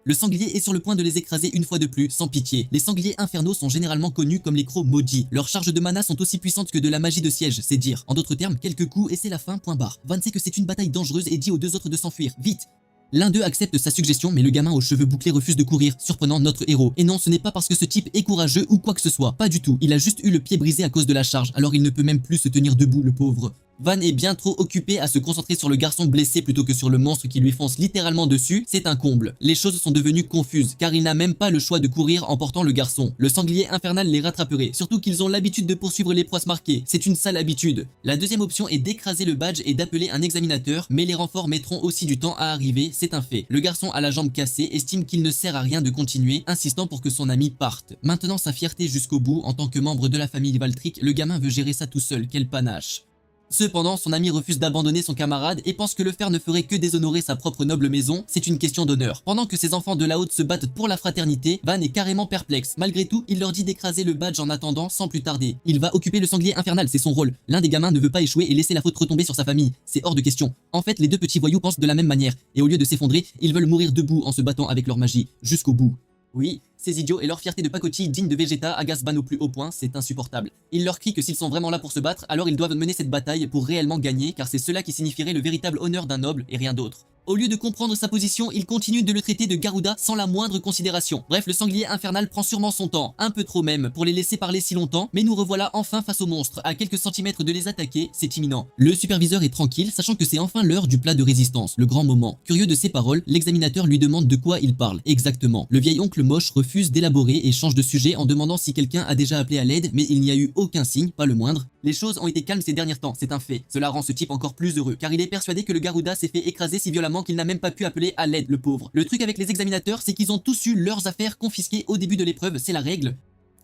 Le sanglier est sur le point de les écraser une fois de plus, sans pitié. Les sangliers infernaux sont généralement connus comme les crocs maudits. Leurs charges de mana sont aussi puissantes que de la magie de siège, c'est dire. En d'autres termes, quelques coups et c'est la fin, point barre. Van sait que c'est une bataille dangereuse et dit aux deux autres de s'enfuir, vite. L'un d'eux accepte sa suggestion, mais le gamin aux cheveux bouclés refuse de courir, surprenant notre héros. Et non, ce n'est pas parce que ce type est courageux ou quoi que ce soit, pas du tout. Il a juste eu le pied brisé à cause de la charge, alors il ne peut même plus se tenir debout, le pauvre. Van est bien trop occupé à se concentrer sur le garçon blessé plutôt que sur le monstre qui lui fonce littéralement dessus, c'est un comble. Les choses sont devenues confuses, car il n'a même pas le choix de courir en portant le garçon. Le sanglier infernal les rattraperait, surtout qu'ils ont l'habitude de poursuivre les proies marquées, c'est une sale habitude. La deuxième option est d'écraser le badge et d'appeler un examinateur, mais les renforts mettront aussi du temps à arriver, c'est un fait. Le garçon à la jambe cassée estime qu'il ne sert à rien de continuer, insistant pour que son ami parte. Maintenant sa fierté jusqu'au bout, en tant que membre de la famille Valtryek, le gamin veut gérer ça tout seul, quel panache. Cependant, son ami refuse d'abandonner son camarade et pense que le faire ne ferait que déshonorer sa propre noble maison, c'est une question d'honneur. Pendant que ses enfants de la haute se battent pour la fraternité, Van est carrément perplexe. Malgré tout, il leur dit d'écraser le badge en attendant, sans plus tarder. Il va occuper le sanglier infernal, c'est son rôle. L'un des gamins ne veut pas échouer et laisser la faute retomber sur sa famille. C'est hors de question. En fait, les deux petits voyous pensent de la même manière, et au lieu de s'effondrer, ils veulent mourir debout en se battant avec leur magie, jusqu'au bout. Oui, ces idiots et leur fierté de pacotille digne de Vegeta agacent Van au plus haut point, c'est insupportable. Il leur crie que s'ils sont vraiment là pour se battre, alors ils doivent mener cette bataille pour réellement gagner, car c'est cela qui signifierait le véritable honneur d'un noble et rien d'autre. Au lieu de comprendre sa position, il continue de le traiter de Garuda sans la moindre considération. Bref, le sanglier infernal prend sûrement son temps, un peu trop même, pour les laisser parler si longtemps, mais nous revoilà enfin face au monstre. À quelques centimètres de les attaquer, c'est imminent. Le superviseur est tranquille, sachant que c'est enfin l'heure du plat de résistance, le grand moment. Curieux de ses paroles, l'examinateur lui demande de quoi il parle, exactement. Le vieil oncle moche refuse d'élaborer et change de sujet en demandant si quelqu'un a déjà appelé à l'aide, mais il n'y a eu aucun signe, pas le moindre. Les choses ont été calmes ces derniers temps, c'est un fait. Cela rend ce type encore plus heureux, car il est persuadé que le Garuda s'est fait écraser si violemment qu'il n'a même pas pu appeler à l'aide, le pauvre. Le truc avec les examinateurs, c'est qu'ils ont tous eu leurs affaires confisquées au début de l'épreuve, c'est la règle.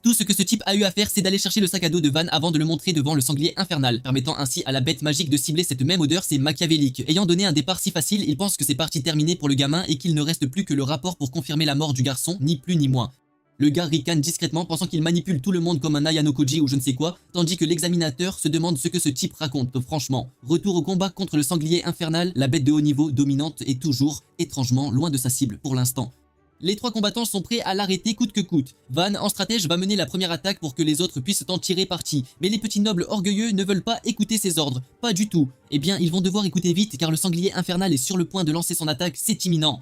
Tout ce que ce type a eu à faire, c'est d'aller chercher le sac à dos de Van avant de le montrer devant le sanglier infernal, permettant ainsi à la bête magique de cibler cette même odeur, c'est machiavélique. Ayant donné un départ si facile, il pense que c'est parti terminé pour le gamin et qu'il ne reste plus que le rapport pour confirmer la mort du garçon, ni plus ni moins. Le gars ricane discrètement pensant qu'il manipule tout le monde comme un Ayano Koji ou je ne sais quoi, tandis que l'examinateur se demande ce que ce type raconte, franchement. Retour au combat contre le sanglier infernal, la bête de haut niveau dominante est toujours, étrangement, loin de sa cible pour l'instant. Les trois combattants sont prêts à l'arrêter coûte que coûte. Van, en stratège, va mener la première attaque pour que les autres puissent en tirer parti. Mais les petits nobles orgueilleux ne veulent pas écouter ses ordres. Pas du tout. Eh bien, ils vont devoir écouter vite car le sanglier infernal est sur le point de lancer son attaque, c'est imminent.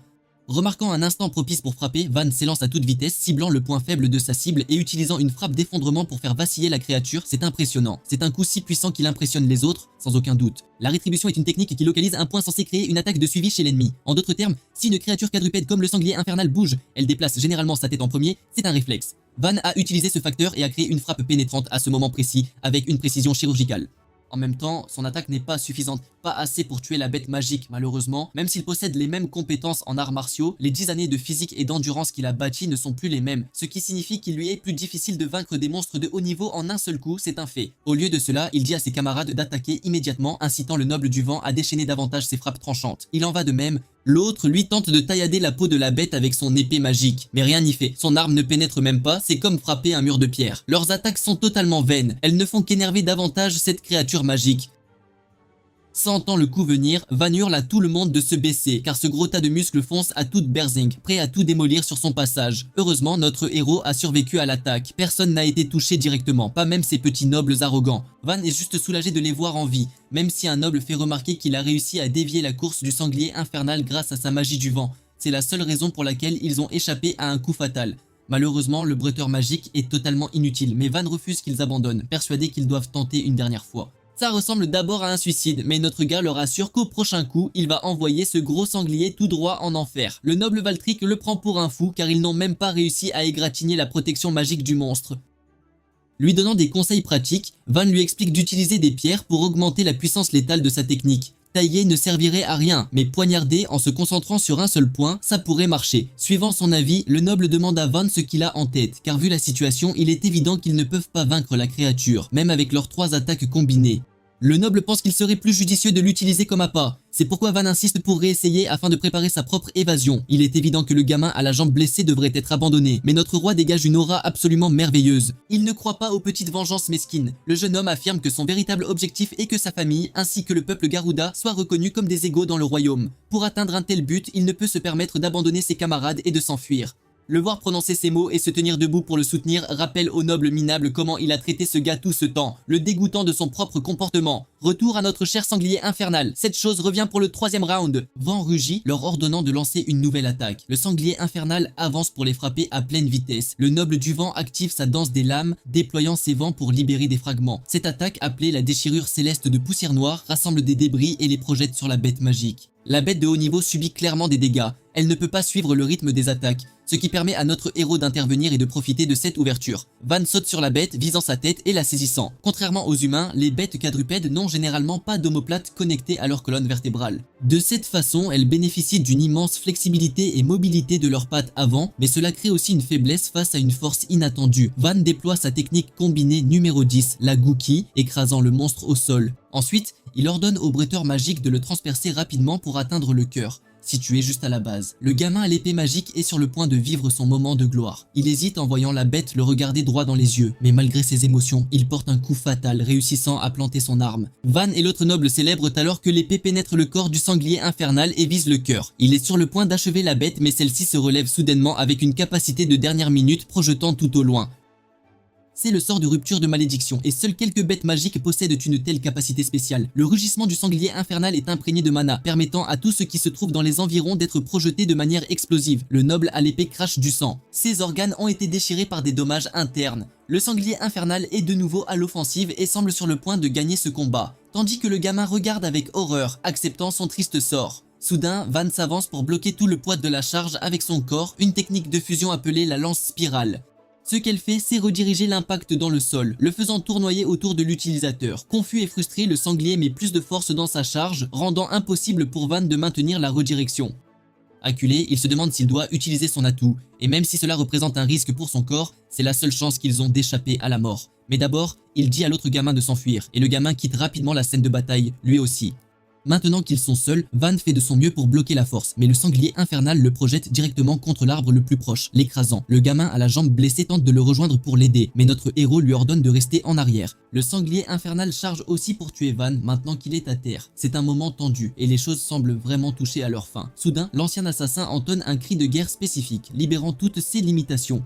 Remarquant un instant propice pour frapper, Van s'élance à toute vitesse, ciblant le point faible de sa cible et utilisant une frappe d'effondrement pour faire vaciller la créature, c'est impressionnant. C'est un coup si puissant qu'il impressionne les autres, sans aucun doute. La rétribution est une technique qui localise un point censé créer une attaque de suivi chez l'ennemi. En d'autres termes, si une créature quadrupède comme le sanglier infernal bouge, elle déplace généralement sa tête en premier, c'est un réflexe. Van a utilisé ce facteur et a créé une frappe pénétrante à ce moment précis, avec une précision chirurgicale. En même temps, son attaque n'est pas suffisante, pas assez pour tuer la bête magique malheureusement. Même s'il possède les mêmes compétences en arts martiaux, les 10 années de physique et d'endurance qu'il a bâties ne sont plus les mêmes, ce qui signifie qu'il lui est plus difficile de vaincre des monstres de haut niveau en un seul coup, c'est un fait. Au lieu de cela, il dit à ses camarades d'attaquer immédiatement, incitant le noble du vent à déchaîner davantage ses frappes tranchantes. Il en va de même. L'autre, lui, tente de taillader la peau de la bête avec son épée magique. Mais rien n'y fait, son arme ne pénètre même pas, c'est comme frapper un mur de pierre. Leurs attaques sont totalement vaines, elles ne font qu'énerver davantage cette créature magique. Sentant le coup venir, Van hurle à tout le monde de se baisser, car ce gros tas de muscles fonce à toute berzingue, prêt à tout démolir sur son passage. Heureusement, notre héros a survécu à l'attaque. Personne n'a été touché directement, pas même ces petits nobles arrogants. Van est juste soulagé de les voir en vie, même si un noble fait remarquer qu'il a réussi à dévier la course du sanglier infernal grâce à sa magie du vent. C'est la seule raison pour laquelle ils ont échappé à un coup fatal. Malheureusement, le bretteur magique est totalement inutile, mais Van refuse qu'ils abandonnent, persuadés qu'ils doivent tenter une dernière fois. Ça ressemble d'abord à un suicide, mais notre gars leur assure qu'au prochain coup, il va envoyer ce gros sanglier tout droit en enfer. Le noble Valtryek le prend pour un fou car ils n'ont même pas réussi à égratigner la protection magique du monstre. Lui donnant des conseils pratiques, Van lui explique d'utiliser des pierres pour augmenter la puissance létale de sa technique. Tailler ne servirait à rien, mais poignarder en se concentrant sur un seul point, ça pourrait marcher. Suivant son avis, le noble demande à Van ce qu'il a en tête, car vu la situation, il est évident qu'ils ne peuvent pas vaincre la créature, même avec leurs 3 attaques combinées. Le noble pense qu'il serait plus judicieux de l'utiliser comme appât. C'est pourquoi Van insiste pour réessayer afin de préparer sa propre évasion. Il est évident que le gamin à la jambe blessée devrait être abandonné, mais notre roi dégage une aura absolument merveilleuse. Il ne croit pas aux petites vengeances mesquines. Le jeune homme affirme que son véritable objectif est que sa famille, ainsi que le peuple Garuda, soient reconnus comme des égaux dans le royaume. Pour atteindre un tel but, il ne peut se permettre d'abandonner ses camarades et de s'enfuir. Le voir prononcer ces mots et se tenir debout pour le soutenir rappelle au noble minable comment il a traité ce gars tout ce temps, le dégoûtant de son propre comportement. Retour à notre cher sanglier infernal, cette chose revient pour le 3e round. Van rugit, leur ordonnant de lancer une nouvelle attaque. Le sanglier infernal avance pour les frapper à pleine vitesse. Le noble du vent active sa danse des lames, déployant ses vents pour libérer des fragments. Cette attaque, appelée la déchirure céleste de poussière noire, rassemble des débris et les projette sur la bête magique. La bête de haut niveau subit clairement des dégâts, elle ne peut pas suivre le rythme des attaques, ce qui permet à notre héros d'intervenir et de profiter de cette ouverture. Van saute sur la bête, visant sa tête et la saisissant. Contrairement aux humains, les bêtes quadrupèdes n'ont généralement pas d'omoplate connectée à leur colonne vertébrale. De cette façon, elles bénéficient d'une immense flexibilité et mobilité de leurs pattes avant, mais cela crée aussi une faiblesse face à une force inattendue. Van déploie sa technique combinée numéro 10, la Gookie, écrasant le monstre au sol. Ensuite, il ordonne au bretteur magique de le transpercer rapidement pour atteindre le cœur, situé juste à la base. Le gamin à l'épée magique est sur le point de vivre son moment de gloire. Il hésite en voyant la bête le regarder droit dans les yeux, mais malgré ses émotions, il porte un coup fatal, réussissant à planter son arme. Van et l'autre noble célèbrent alors que l'épée pénètre le corps du sanglier infernal et vise le cœur. Il est sur le point d'achever la bête, mais celle-ci se relève soudainement avec une capacité de dernière minute projetant tout au loin. C'est le sort de rupture de malédiction, et seules quelques bêtes magiques possèdent une telle capacité spéciale. Le rugissement du sanglier infernal est imprégné de mana, permettant à tout ce qui se trouve dans les environs d'être projeté de manière explosive. Le noble à l'épée crache du sang. Ses organes ont été déchirés par des dommages internes. Le sanglier infernal est de nouveau à l'offensive et semble sur le point de gagner ce combat, tandis que le gamin regarde avec horreur, acceptant son triste sort. Soudain, Van s'avance pour bloquer tout le poids de la charge avec son corps, une technique de fusion appelée la lance spirale. Ce qu'elle fait, c'est rediriger l'impact dans le sol, le faisant tournoyer autour de l'utilisateur. Confus et frustré, le sanglier met plus de force dans sa charge, rendant impossible pour Van de maintenir la redirection. Acculé, il se demande s'il doit utiliser son atout, et même si cela représente un risque pour son corps, c'est la seule chance qu'ils ont d'échapper à la mort. Mais d'abord, il dit à l'autre gamin de s'enfuir, et le gamin quitte rapidement la scène de bataille, lui aussi. Maintenant qu'ils sont seuls, Van fait de son mieux pour bloquer la force, mais le sanglier infernal le projette directement contre l'arbre le plus proche, l'écrasant. Le gamin à la jambe blessée tente de le rejoindre pour l'aider, mais notre héros lui ordonne de rester en arrière. Le sanglier infernal charge aussi pour tuer Van maintenant qu'il est à terre. C'est un moment tendu, et les choses semblent vraiment toucher à leur fin. Soudain, l'ancien assassin entonne un cri de guerre spécifique, libérant toutes ses limitations.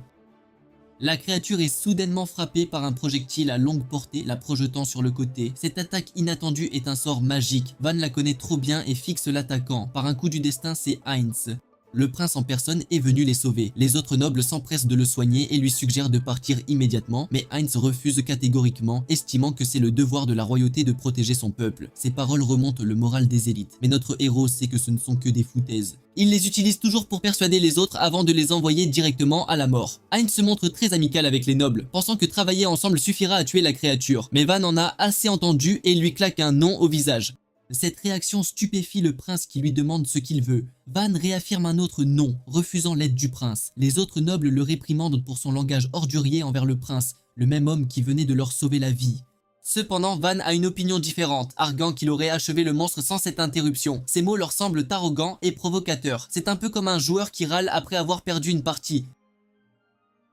La créature est soudainement frappée par un projectile à longue portée, la projetant sur le côté. Cette attaque inattendue est un sort magique. Van la connaît trop bien et fixe l'attaquant. Par un coup du destin, c'est Heinz. Le prince en personne est venu les sauver. Les autres nobles s'empressent de le soigner et lui suggèrent de partir immédiatement, mais Heinz refuse catégoriquement, estimant que c'est le devoir de la royauté de protéger son peuple. Ces paroles remontent le moral des élites, mais notre héros sait que ce ne sont que des foutaises. Il les utilise toujours pour persuader les autres avant de les envoyer directement à la mort. Heinz se montre très amical avec les nobles, pensant que travailler ensemble suffira à tuer la créature, mais Van en a assez entendu et lui claque un non au visage. Cette réaction stupéfie le prince qui lui demande ce qu'il veut. Van réaffirme un autre non, refusant l'aide du prince. Les autres nobles le réprimandent pour son langage ordurier envers le prince, le même homme qui venait de leur sauver la vie. Cependant, Van a une opinion différente, arguant qu'il aurait achevé le monstre sans cette interruption. Ces mots leur semblent arrogants et provocateurs. C'est un peu comme un joueur qui râle après avoir perdu une partie.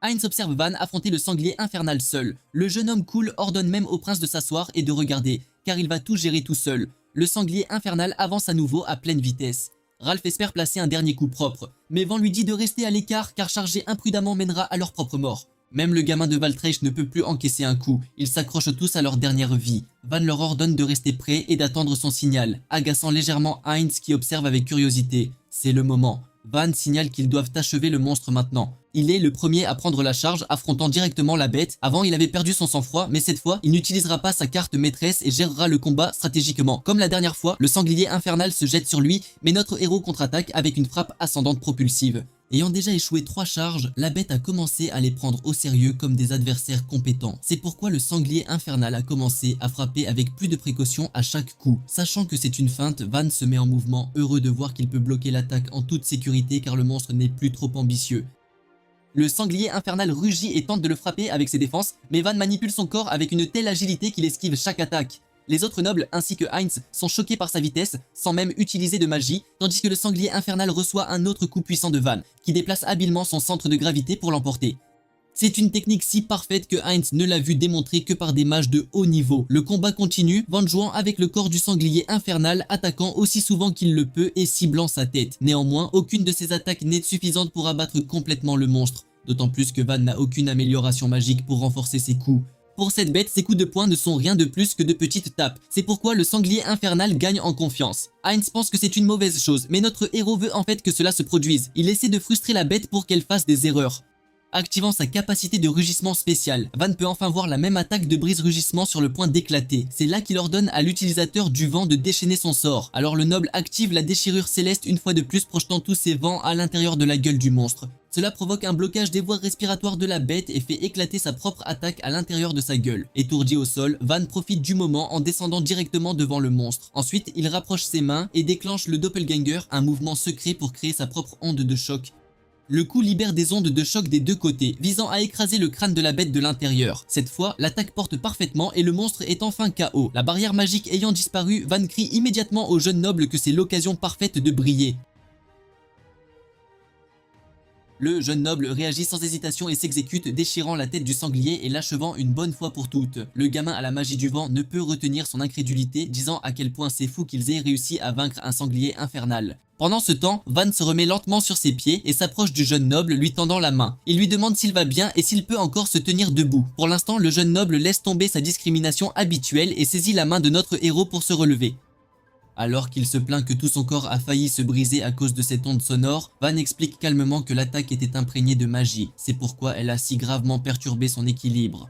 Heinz observe Van affronter le sanglier infernal seul. Le jeune homme cool ordonne même au prince de s'asseoir et de regarder, car il va tout gérer tout seul. Le sanglier infernal avance à nouveau à pleine vitesse. Ralph espère placer un dernier coup propre, mais Van lui dit de rester à l'écart car charger imprudemment mènera à leur propre mort. Même le gamin de Valtreich ne peut plus encaisser un coup, ils s'accrochent tous à leur dernière vie. Van leur ordonne de rester prêts et d'attendre son signal, agaçant légèrement Heinz qui observe avec curiosité. C'est le moment. Van signale qu'ils doivent achever le monstre maintenant. Il est le premier à prendre la charge, affrontant directement la bête. Avant, il avait perdu son sang-froid, mais cette fois, il n'utilisera pas sa carte maîtresse et gérera le combat stratégiquement. Comme la dernière fois, le sanglier infernal se jette sur lui, mais notre héros contre-attaque avec une frappe ascendante propulsive. Ayant déjà échoué 3 charges, la bête a commencé à les prendre au sérieux comme des adversaires compétents. C'est pourquoi le sanglier infernal a commencé à frapper avec plus de précaution à chaque coup. Sachant que c'est une feinte, Van se met en mouvement, heureux de voir qu'il peut bloquer l'attaque en toute sécurité car le monstre n'est plus trop ambitieux. Le sanglier infernal rugit et tente de le frapper avec ses défenses, mais Van manipule son corps avec une telle agilité qu'il esquive chaque attaque. Les autres nobles ainsi que Heinz sont choqués par sa vitesse, sans même utiliser de magie, tandis que le sanglier infernal reçoit un autre coup puissant de Van, qui déplace habilement son centre de gravité pour l'emporter. C'est une technique si parfaite que Heinz ne l'a vu démontrer que par des mages de haut niveau. Le combat continue, Van jouant avec le corps du sanglier infernal, attaquant aussi souvent qu'il le peut et ciblant sa tête. Néanmoins, aucune de ses attaques n'est suffisante pour abattre complètement le monstre. D'autant plus que Van n'a aucune amélioration magique pour renforcer ses coups. Pour cette bête, ses coups de poing ne sont rien de plus que de petites tapes. C'est pourquoi le sanglier infernal gagne en confiance. Heinz pense que c'est une mauvaise chose, mais notre héros veut en fait que cela se produise. Il essaie de frustrer la bête pour qu'elle fasse des erreurs. Activant sa capacité de rugissement spéciale, Van peut enfin voir la même attaque de brise-rugissement sur le point d'éclater. C'est là qu'il ordonne à l'utilisateur du vent de déchaîner son sort. Alors le noble active la déchirure céleste une fois de plus, projetant tous ses vents à l'intérieur de la gueule du monstre. Cela provoque un blocage des voies respiratoires de la bête et fait éclater sa propre attaque à l'intérieur de sa gueule. Étourdi au sol, Van profite du moment en descendant directement devant le monstre. Ensuite, il rapproche ses mains et déclenche le doppelganger, un mouvement secret pour créer sa propre onde de choc. Le coup libère des ondes de choc des deux côtés, visant à écraser le crâne de la bête de l'intérieur. Cette fois, l'attaque porte parfaitement et le monstre est enfin KO. La barrière magique ayant disparu, Van crie immédiatement au jeune noble que c'est l'occasion parfaite de briller. Le jeune noble réagit sans hésitation et s'exécute, déchirant la tête du sanglier et l'achevant une bonne fois pour toutes. Le gamin à la magie du vent ne peut retenir son incrédulité, disant à quel point c'est fou qu'ils aient réussi à vaincre un sanglier infernal. Pendant ce temps, Van se remet lentement sur ses pieds et s'approche du jeune noble, lui tendant la main. Il lui demande s'il va bien et s'il peut encore se tenir debout. Pour l'instant, le jeune noble laisse tomber sa discrimination habituelle et saisit la main de notre héros pour se relever. Alors qu'il se plaint que tout son corps a failli se briser à cause de cette onde sonore, Van explique calmement que l'attaque était imprégnée de magie. C'est pourquoi elle a si gravement perturbé son équilibre.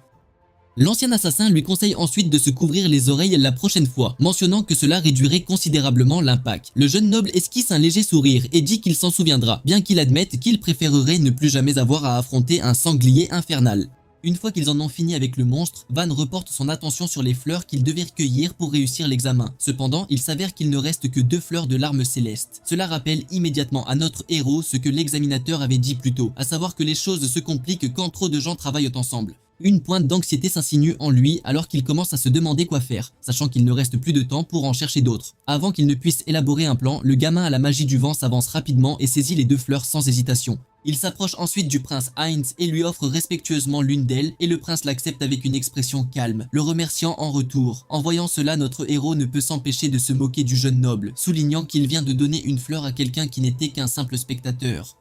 L'ancien assassin lui conseille ensuite de se couvrir les oreilles la prochaine fois, mentionnant que cela réduirait considérablement l'impact. Le jeune noble esquisse un léger sourire et dit qu'il s'en souviendra, bien qu'il admette qu'il préférerait ne plus jamais avoir à affronter un sanglier infernal. Une fois qu'ils en ont fini avec le monstre, Van reporte son attention sur les fleurs qu'il devait recueillir pour réussir l'examen. Cependant, il s'avère qu'il ne reste que 2 fleurs de larmes célestes. Cela rappelle immédiatement à notre héros ce que l'examinateur avait dit plus tôt, à savoir que les choses se compliquent quand trop de gens travaillent ensemble. Une pointe d'anxiété s'insinue en lui alors qu'il commence à se demander quoi faire, sachant qu'il ne reste plus de temps pour en chercher d'autres. Avant qu'il ne puisse élaborer un plan, le gamin à la magie du vent s'avance rapidement et saisit les 2 fleurs sans hésitation. Il s'approche ensuite du prince Heinz et lui offre respectueusement l'une d'elles et le prince l'accepte avec une expression calme, le remerciant en retour. En voyant cela, notre héros ne peut s'empêcher de se moquer du jeune noble, soulignant qu'il vient de donner une fleur à quelqu'un qui n'était qu'un simple spectateur.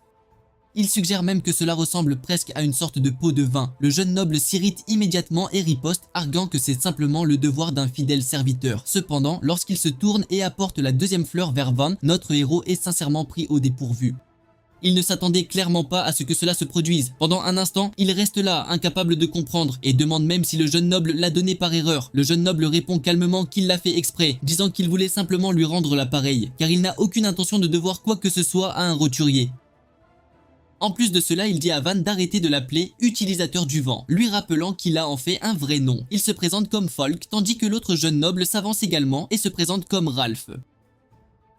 Il suggère même que cela ressemble presque à une sorte de pot de vin. Le jeune noble s'irrite immédiatement et riposte, arguant que c'est simplement le devoir d'un fidèle serviteur. Cependant, lorsqu'il se tourne et apporte la 2e fleur vers Van, notre héros est sincèrement pris au dépourvu. Il ne s'attendait clairement pas à ce que cela se produise. Pendant un instant, il reste là, incapable de comprendre, et demande même si le jeune noble l'a donné par erreur. Le jeune noble répond calmement qu'il l'a fait exprès, disant qu'il voulait simplement lui rendre l'appareil, car il n'a aucune intention de devoir quoi que ce soit à un roturier. En plus de cela, il dit à Van d'arrêter de l'appeler utilisateur du vent, lui rappelant qu'il a en fait un vrai nom. Il se présente comme Folk, tandis que l'autre jeune noble s'avance également et se présente comme Ralph.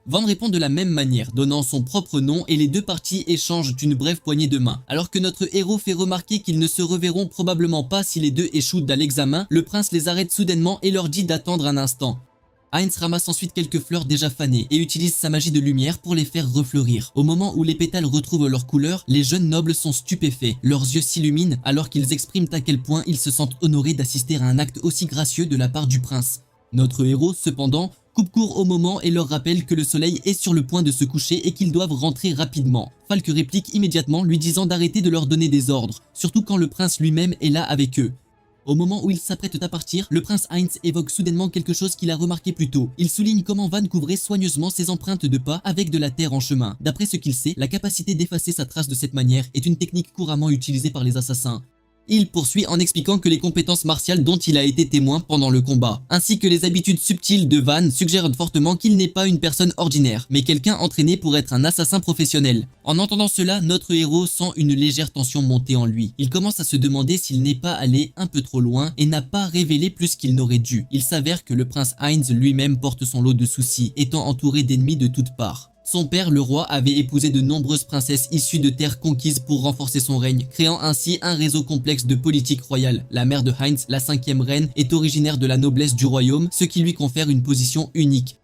Van répond de la même manière, donnant son propre nom et les 2 parties échangent une brève poignée de main. Alors que notre héros fait remarquer qu'ils ne se reverront probablement pas si les 2 échouent à l'examen, le prince les arrête soudainement et leur dit d'attendre un instant. Heinz ramasse ensuite quelques fleurs déjà fanées et utilise sa magie de lumière pour les faire refleurir. Au moment où les pétales retrouvent leur couleur, les jeunes nobles sont stupéfaits. Leurs yeux s'illuminent alors qu'ils expriment à quel point ils se sentent honorés d'assister à un acte aussi gracieux de la part du prince. Notre héros, cependant, coupe court au moment et leur rappelle que le soleil est sur le point de se coucher et qu'ils doivent rentrer rapidement. Falk réplique immédiatement, lui disant d'arrêter de leur donner des ordres, surtout quand le prince lui-même est là avec eux. Au moment où ils s'apprêtent à partir, le prince Heinz évoque soudainement quelque chose qu'il a remarqué plus tôt. Il souligne comment Van couvrait soigneusement ses empreintes de pas avec de la terre en chemin. D'après ce qu'il sait, la capacité d'effacer sa trace de cette manière est une technique couramment utilisée par les assassins. Il poursuit en expliquant que les compétences martiales dont il a été témoin pendant le combat, ainsi que les habitudes subtiles de Van suggèrent fortement qu'il n'est pas une personne ordinaire, mais quelqu'un entraîné pour être un assassin professionnel. En entendant cela, notre héros sent une légère tension monter en lui. Il commence à se demander s'il n'est pas allé un peu trop loin et n'a pas révélé plus qu'il n'aurait dû. Il s'avère que le prince Heinz lui-même porte son lot de soucis, étant entouré d'ennemis de toutes parts. Son père, le roi, avait épousé de nombreuses princesses issues de terres conquises pour renforcer son règne, créant ainsi un réseau complexe de politique royale. La mère de Heinz, la 5e reine, est originaire de la noblesse du royaume, ce qui lui confère une position unique.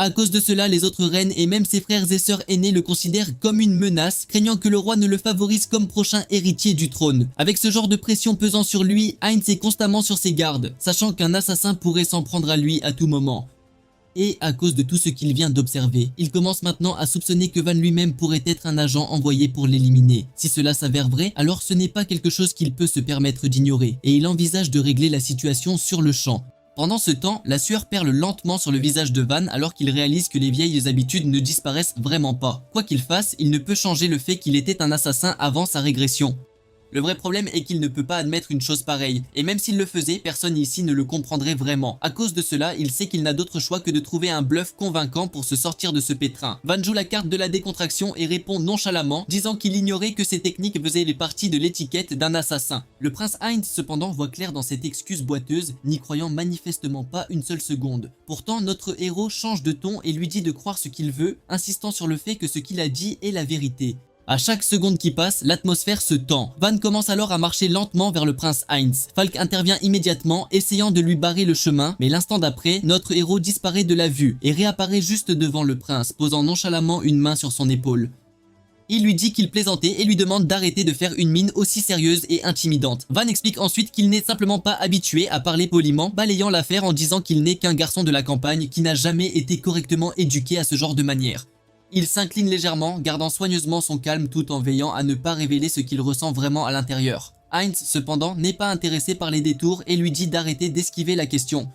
À cause de cela, les autres reines et même ses frères et sœurs aînés le considèrent comme une menace, craignant que le roi ne le favorise comme prochain héritier du trône. Avec ce genre de pression pesant sur lui, Heinz est constamment sur ses gardes, sachant qu'un assassin pourrait s'en prendre à lui à tout moment. Et à cause de tout ce qu'il vient d'observer, il commence maintenant à soupçonner que Van lui-même pourrait être un agent envoyé pour l'éliminer. Si cela s'avère vrai, alors ce n'est pas quelque chose qu'il peut se permettre d'ignorer, et il envisage de régler la situation sur le champ. Pendant ce temps, la sueur perle lentement sur le visage de Van alors qu'il réalise que les vieilles habitudes ne disparaissent vraiment pas. Quoi qu'il fasse, il ne peut changer le fait qu'il était un assassin avant sa régression. Le vrai problème est qu'il ne peut pas admettre une chose pareille, et même s'il le faisait, personne ici ne le comprendrait vraiment. À cause de cela, il sait qu'il n'a d'autre choix que de trouver un bluff convaincant pour se sortir de ce pétrin. Van joue la carte de la décontraction et répond nonchalamment, disant qu'il ignorait que ces techniques faisaient partie de l'étiquette d'un assassin. Le prince Heinz cependant voit clair dans cette excuse boiteuse, n'y croyant manifestement pas une seule seconde. Pourtant, notre héros change de ton et lui dit de croire ce qu'il veut, insistant sur le fait que ce qu'il a dit est la vérité. À chaque seconde qui passe, l'atmosphère se tend. Van commence alors à marcher lentement vers le prince Heinz. Falk intervient immédiatement, essayant de lui barrer le chemin, mais l'instant d'après, notre héros disparaît de la vue et réapparaît juste devant le prince, posant nonchalamment une main sur son épaule. Il lui dit qu'il plaisantait et lui demande d'arrêter de faire une mine aussi sérieuse et intimidante. Van explique ensuite qu'il n'est simplement pas habitué à parler poliment, balayant l'affaire en disant qu'il n'est qu'un garçon de la campagne qui n'a jamais été correctement éduqué à ce genre de manière. Il s'incline légèrement, gardant soigneusement son calme tout en veillant à ne pas révéler ce qu'il ressent vraiment à l'intérieur. Heinz, cependant, n'est pas intéressé par les détours et lui dit d'arrêter d'esquiver la question.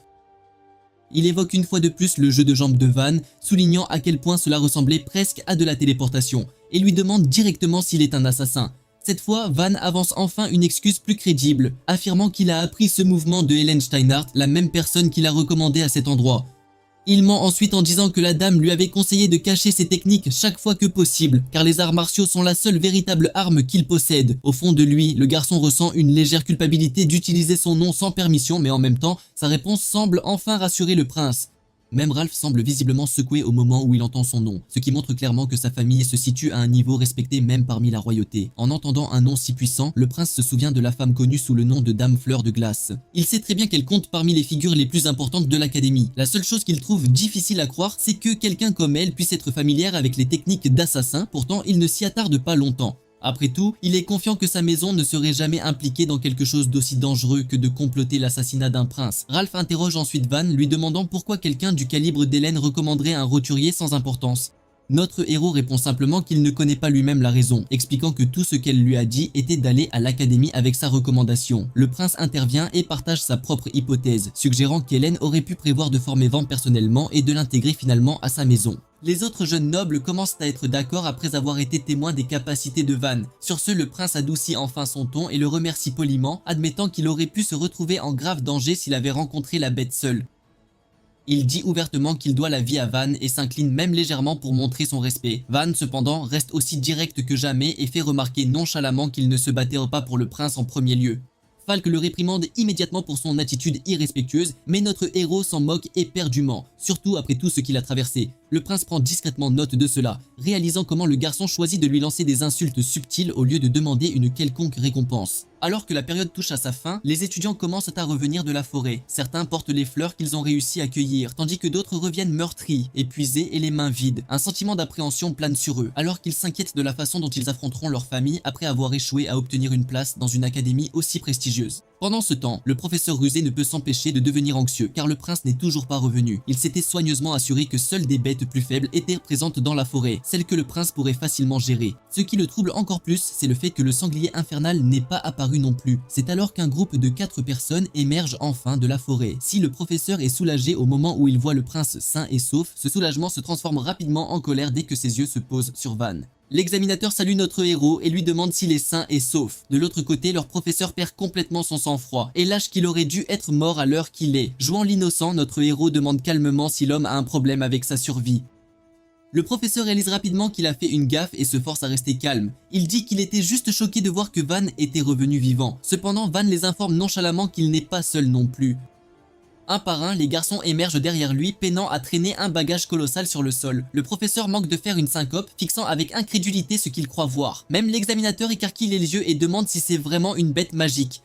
Il évoque une fois de plus le jeu de jambes de Van, soulignant à quel point cela ressemblait presque à de la téléportation, et lui demande directement s'il est un assassin. Cette fois, Van avance enfin une excuse plus crédible, affirmant qu'il a appris ce mouvement de Helen Steinhardt, la même personne qui l'a recommandé à cet endroit. Il ment ensuite en disant que la dame lui avait conseillé de cacher ses techniques chaque fois que possible, car les arts martiaux sont la seule véritable arme qu'il possède. Au fond de lui, le garçon ressent une légère culpabilité d'utiliser son nom sans permission, mais en même temps, sa réponse semble enfin rassurer le prince. Même Ralph semble visiblement secoué au moment où il entend son nom, ce qui montre clairement que sa famille se situe à un niveau respecté même parmi la royauté. En entendant un nom si puissant, le prince se souvient de la femme connue sous le nom de Dame Fleur de Glace. Il sait très bien qu'elle compte parmi les figures les plus importantes de l'académie. La seule chose qu'il trouve difficile à croire, c'est que quelqu'un comme elle puisse être familière avec les techniques d'assassin, pourtant il ne s'y attarde pas longtemps. Après tout, il est confiant que sa maison ne serait jamais impliquée dans quelque chose d'aussi dangereux que de comploter l'assassinat d'un prince. Ralph interroge ensuite Van, lui demandant pourquoi quelqu'un du calibre d'Hélène recommanderait un roturier sans importance. Notre héros répond simplement qu'il ne connaît pas lui-même la raison, expliquant que tout ce qu'elle lui a dit était d'aller à l'académie avec sa recommandation. Le prince intervient et partage sa propre hypothèse, suggérant qu'Hélène aurait pu prévoir de former Van personnellement et de l'intégrer finalement à sa maison. Les autres jeunes nobles commencent à être d'accord après avoir été témoins des capacités de Van. Sur ce, le prince adoucit enfin son ton et le remercie poliment, admettant qu'il aurait pu se retrouver en grave danger s'il avait rencontré la bête seule. Il dit ouvertement qu'il doit la vie à Van et s'incline même légèrement pour montrer son respect. Van, cependant, reste aussi direct que jamais et fait remarquer nonchalamment qu'il ne se battait pas pour le prince en premier lieu. Falk le réprimande immédiatement pour son attitude irrespectueuse, mais notre héros s'en moque éperdument, surtout après tout ce qu'il a traversé. Le prince prend discrètement note de cela, réalisant comment le garçon choisit de lui lancer des insultes subtiles au lieu de demander une quelconque récompense. Alors que la période touche à sa fin, les étudiants commencent à revenir de la forêt. Certains portent les fleurs qu'ils ont réussi à cueillir, tandis que d'autres reviennent meurtris, épuisés et les mains vides. Un sentiment d'appréhension plane sur eux, alors qu'ils s'inquiètent de la façon dont ils affronteront leur famille après avoir échoué à obtenir une place dans une académie aussi prestigieuse. Pendant ce temps, le professeur rusé ne peut s'empêcher de devenir anxieux, car le prince n'est toujours pas revenu. Il s'était soigneusement assuré que seules des bêtes plus faibles étaient présentes dans la forêt, celles que le prince pourrait facilement gérer. Ce qui le trouble encore plus, c'est le fait que le sanglier infernal n'est pas apparu non plus. C'est alors qu'un groupe de 4 personnes émerge enfin de la forêt. Si le professeur est soulagé au moment où il voit le prince sain et sauf, ce soulagement se transforme rapidement en colère dès que ses yeux se posent sur Van. L'examinateur salue notre héros et lui demande s'il est sain et sauf. De l'autre côté, leur professeur perd complètement son sang-froid et lâche qu'il aurait dû être mort à l'heure qu'il est. Jouant l'innocent, notre héros demande calmement si l'homme a un problème avec sa survie. Le professeur réalise rapidement qu'il a fait une gaffe et se force à rester calme. Il dit qu'il était juste choqué de voir que Van était revenu vivant. Cependant, Van les informe nonchalamment qu'il n'est pas seul non plus. Un par un, les garçons émergent derrière lui, peinant à traîner un bagage colossal sur le sol. Le professeur manque de faire une syncope, fixant avec incrédulité ce qu'il croit voir. Même l'examinateur écarquille les yeux et demande si c'est vraiment une bête magique.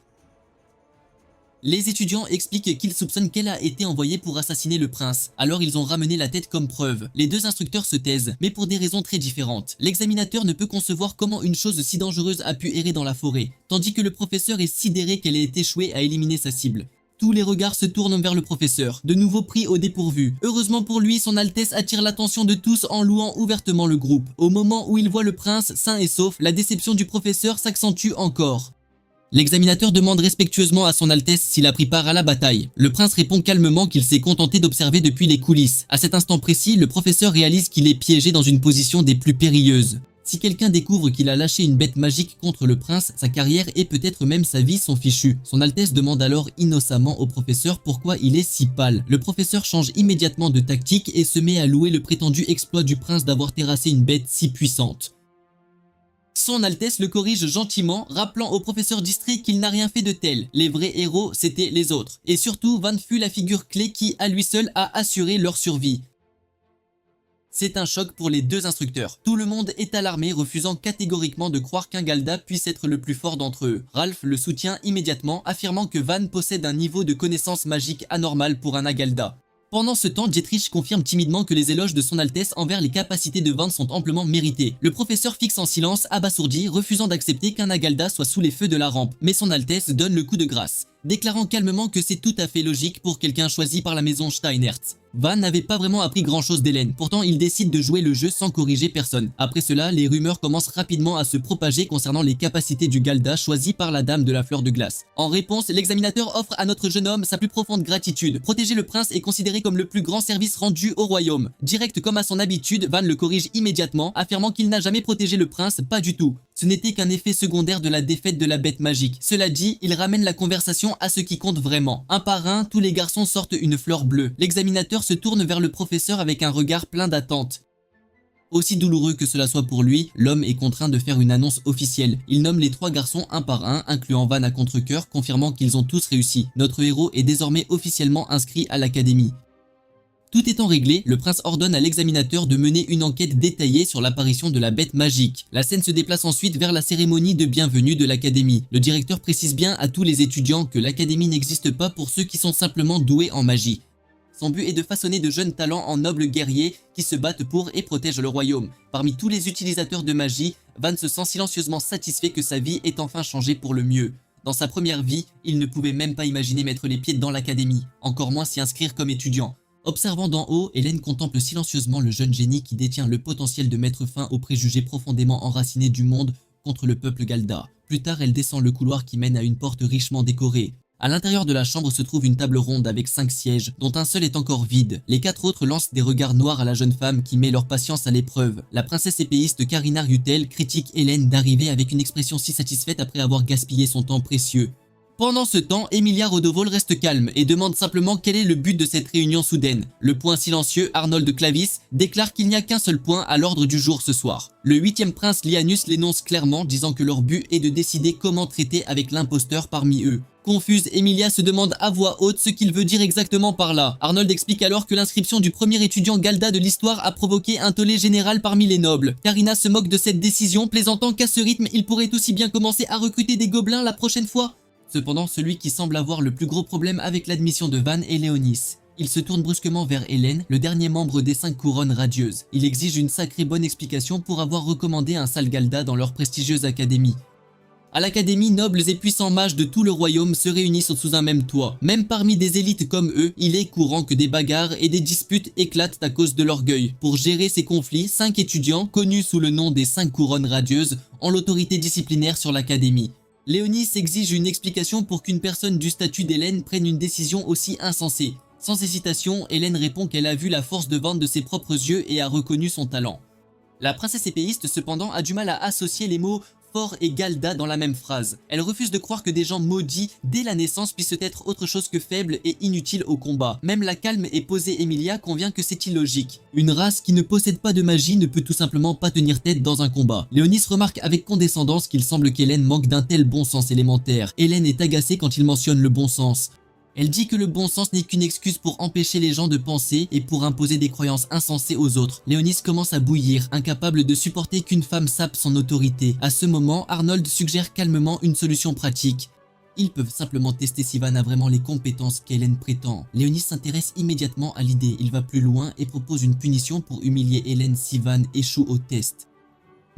Les étudiants expliquent qu'ils soupçonnent qu'elle a été envoyée pour assassiner le prince, alors ils ont ramené la tête comme preuve. Les deux instructeurs se taisent, mais pour des raisons très différentes. L'examinateur ne peut concevoir comment une chose si dangereuse a pu errer dans la forêt, tandis que le professeur est sidéré qu'elle ait échoué à éliminer sa cible. Tous les regards se tournent vers le professeur, de nouveau pris au dépourvu. Heureusement pour lui, son Altesse attire l'attention de tous en louant ouvertement le groupe. Au moment où il voit le prince sain et sauf, la déception du professeur s'accentue encore. L'examinateur demande respectueusement à son Altesse s'il a pris part à la bataille. Le prince répond calmement qu'il s'est contenté d'observer depuis les coulisses. À cet instant précis, le professeur réalise qu'il est piégé dans une position des plus périlleuses. Si quelqu'un découvre qu'il a lâché une bête magique contre le prince, sa carrière et peut-être même sa vie sont fichues. Son Altesse demande alors innocemment au professeur pourquoi il est si pâle. Le professeur change immédiatement de tactique et se met à louer le prétendu exploit du prince d'avoir terrassé une bête si puissante. Son Altesse le corrige gentiment, rappelant au professeur distrait qu'il n'a rien fait de tel. Les vrais héros, c'étaient les autres. Et surtout, Van fut la figure clé qui, à lui seul, a assuré leur survie. C'est un choc pour les deux instructeurs. Tout le monde est alarmé, refusant catégoriquement de croire qu'un Galda puisse être le plus fort d'entre eux. Ralph le soutient immédiatement, affirmant que Van possède un niveau de connaissance magique anormal pour un Agalda. Pendant ce temps, Dietrich confirme timidement que les éloges de son Altesse envers les capacités de Van sont amplement mérités. Le professeur fixe en silence, abasourdi, refusant d'accepter qu'un Agalda soit sous les feux de la rampe, mais son Altesse donne le coup de grâce, déclarant calmement que c'est tout à fait logique pour quelqu'un choisi par la maison Steinherz. Van n'avait pas vraiment appris grand chose d'Hélène, pourtant il décide de jouer le jeu sans corriger personne. Après cela, les rumeurs commencent rapidement à se propager concernant les capacités du Galda choisi par la dame de la fleur de glace. En réponse, l'examinateur offre à notre jeune homme sa plus profonde gratitude. Protéger le prince est considéré comme le plus grand service rendu au royaume. Direct comme à son habitude, Van le corrige immédiatement, affirmant qu'il n'a jamais protégé le prince, pas du tout. Ce n'était qu'un effet secondaire de la défaite de la bête magique. Cela dit, il ramène la conversation à ce qui compte vraiment. Un par un, tous les garçons sortent une fleur bleue. L'examinateur se tourne vers le professeur avec un regard plein d'attente. Aussi douloureux que cela soit pour lui, l'homme est contraint de faire une annonce officielle. Il nomme les trois garçons un par un, incluant Van à contre-cœur, confirmant qu'ils ont tous réussi. Notre héros est désormais officiellement inscrit à l'académie. Tout étant réglé, le prince ordonne à l'examinateur de mener une enquête détaillée sur l'apparition de la bête magique. La scène se déplace ensuite vers la cérémonie de bienvenue de l'académie. Le directeur précise bien à tous les étudiants que l'académie n'existe pas pour ceux qui sont simplement doués en magie. Son but est de façonner de jeunes talents en nobles guerriers qui se battent pour et protègent le royaume. Parmi tous les utilisateurs de magie, Van se sent silencieusement satisfait que sa vie ait enfin changé pour le mieux. Dans sa première vie, il ne pouvait même pas imaginer mettre les pieds dans l'académie, encore moins s'y inscrire comme étudiant. Observant d'en haut, Hélène contemple silencieusement le jeune génie qui détient le potentiel de mettre fin aux préjugés profondément enracinés du monde contre le peuple Galda. Plus tard, elle descend le couloir qui mène à une porte richement décorée. À l'intérieur de la chambre se trouve une table ronde avec 5 sièges, dont un seul est encore vide. Les 4 autres lancent des regards noirs à la jeune femme qui met leur patience à l'épreuve. La princesse épéiste Karina Rutel critique Hélène d'arriver avec une expression si satisfaite après avoir gaspillé son temps précieux. Pendant ce temps, Emilia Rodovol reste calme et demande simplement quel est le but de cette réunion soudaine. Le point silencieux, Arnold Clavis, déclare qu'il n'y a qu'un seul point à l'ordre du jour ce soir. Le 8e prince Lianus l'énonce clairement, disant que leur but est de décider comment traiter avec l'imposteur parmi eux. Confuse, Emilia se demande à voix haute ce qu'il veut dire exactement par là. Arnold explique alors que l'inscription du premier étudiant Galda de l'histoire a provoqué un tollé général parmi les nobles. Karina se moque de cette décision, plaisantant qu'à ce rythme, il pourrait aussi bien commencer à recruter des gobelins la prochaine fois. Cependant, celui qui semble avoir le plus gros problème avec l'admission de Van est Léonis. Il se tourne brusquement vers Hélène, le dernier membre des 5 couronnes radieuses. Il exige une sacrée bonne explication pour avoir recommandé un sale Galda dans leur prestigieuse académie. À l'académie, nobles et puissants mages de tout le royaume se réunissent sous un même toit. Même parmi des élites comme eux, il est courant que des bagarres et des disputes éclatent à cause de l'orgueil. Pour gérer ces conflits, 5 étudiants, connus sous le nom des 5 couronnes radieuses, ont l'autorité disciplinaire sur l'académie. Léonis exige une explication pour qu'une personne du statut d'Hélène prenne une décision aussi insensée. Sans hésitation, Hélène répond qu'elle a vu la force de vente de ses propres yeux et a reconnu son talent. La princesse épéiste cependant a du mal à associer les mots fort et Galda dans la même phrase. Elle refuse de croire que des gens maudits dès la naissance puissent être autre chose que faibles et inutiles au combat. Même la calme et posée Emilia convient que c'est illogique. Une race qui ne possède pas de magie ne peut tout simplement pas tenir tête dans un combat. Léonis remarque avec condescendance qu'il semble qu'Hélène manque d'un tel bon sens élémentaire. Hélène est agacée quand il mentionne le bon sens. Elle dit que le bon sens n'est qu'une excuse pour empêcher les gens de penser et pour imposer des croyances insensées aux autres. Léonis commence à bouillir, incapable de supporter qu'une femme sape son autorité. À ce moment, Arnold suggère calmement une solution pratique. Ils peuvent simplement tester si Van a vraiment les compétences qu'Hélène prétend. Léonis s'intéresse immédiatement à l'idée, il va plus loin et propose une punition pour humilier Hélène si Van échoue au test.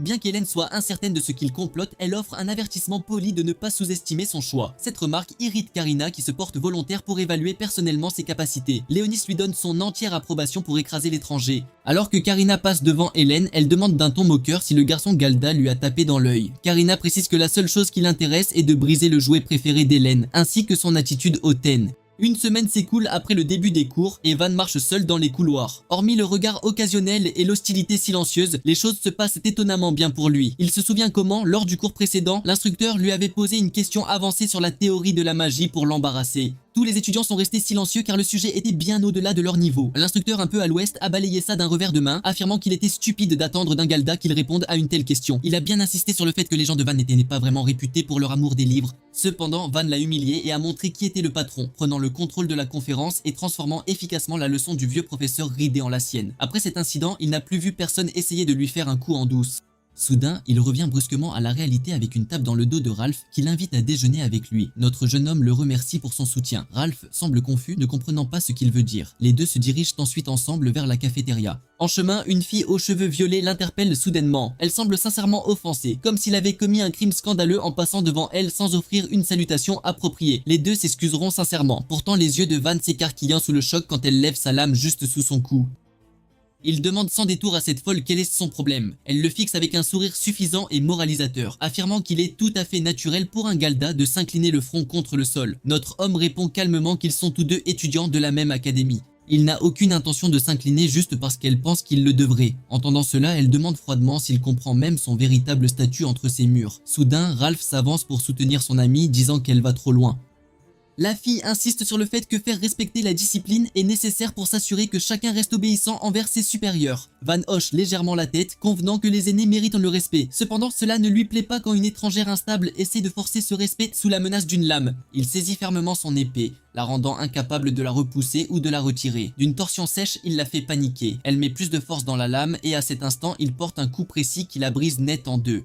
Bien qu'Hélène soit incertaine de ce qu'il complote, elle offre un avertissement poli de ne pas sous-estimer son choix. Cette remarque irrite Karina qui se porte volontaire pour évaluer personnellement ses capacités. Léonis lui donne son entière approbation pour écraser l'étranger. Alors que Karina passe devant Hélène, elle demande d'un ton moqueur si le garçon Galda lui a tapé dans l'œil. Karina précise que la seule chose qui l'intéresse est de briser le jouet préféré d'Hélène, ainsi que son attitude hautaine. Une semaine s'écoule après le début des cours et Van marche seul dans les couloirs. Hormis le regard occasionnel et l'hostilité silencieuse, les choses se passent étonnamment bien pour lui. Il se souvient comment, lors du cours précédent, l'instructeur lui avait posé une question avancée sur la théorie de la magie pour l'embarrasser. Tous les étudiants sont restés silencieux car le sujet était bien au-delà de leur niveau. L'instructeur un peu à l'ouest a balayé ça d'un revers de main, affirmant qu'il était stupide d'attendre d'un Galda qu'il réponde à une telle question. Il a bien insisté sur le fait que les gens de Van n'étaient pas vraiment réputés pour leur amour des livres. Cependant, Van l'a humilié et a montré qui était le patron, prenant le contrôle de la conférence et transformant efficacement la leçon du vieux professeur ridé en la sienne. Après cet incident, il n'a plus vu personne essayer de lui faire un coup en douce. Soudain, il revient brusquement à la réalité avec une tape dans le dos de Ralph qui l'invite à déjeuner avec lui. Notre jeune homme le remercie pour son soutien. Ralph semble confus, ne comprenant pas ce qu'il veut dire. Les deux se dirigent ensuite ensemble vers la cafétéria. En chemin, une fille aux cheveux violets l'interpelle soudainement. Elle semble sincèrement offensée, comme s'il avait commis un crime scandaleux en passant devant elle sans offrir une salutation appropriée. Les deux s'excuseront sincèrement, pourtant les yeux de Van s'écarquillant sous le choc quand elle lève sa lame juste sous son cou. Il demande sans détour à cette folle quel est son problème. Elle le fixe avec un sourire suffisant et moralisateur, affirmant qu'il est tout à fait naturel pour un Galda de s'incliner le front contre le sol. Notre homme répond calmement qu'ils sont tous deux étudiants de la même académie. Il n'a aucune intention de s'incliner juste parce qu'elle pense qu'il le devrait. Entendant cela, elle demande froidement s'il comprend même son véritable statut entre ses murs. Soudain, Ralph s'avance pour soutenir son amie, disant qu'elle va trop loin. La fille insiste sur le fait que faire respecter la discipline est nécessaire pour s'assurer que chacun reste obéissant envers ses supérieurs. Van hoche légèrement la tête, convenant que les aînés méritent le respect. Cependant, cela ne lui plaît pas quand une étrangère instable essaie de forcer ce respect sous la menace d'une lame. Il saisit fermement son épée, la rendant incapable de la repousser ou de la retirer. D'une torsion sèche, il la fait paniquer. Elle met plus de force dans la lame et à cet instant, il porte un coup précis qui la brise net en deux.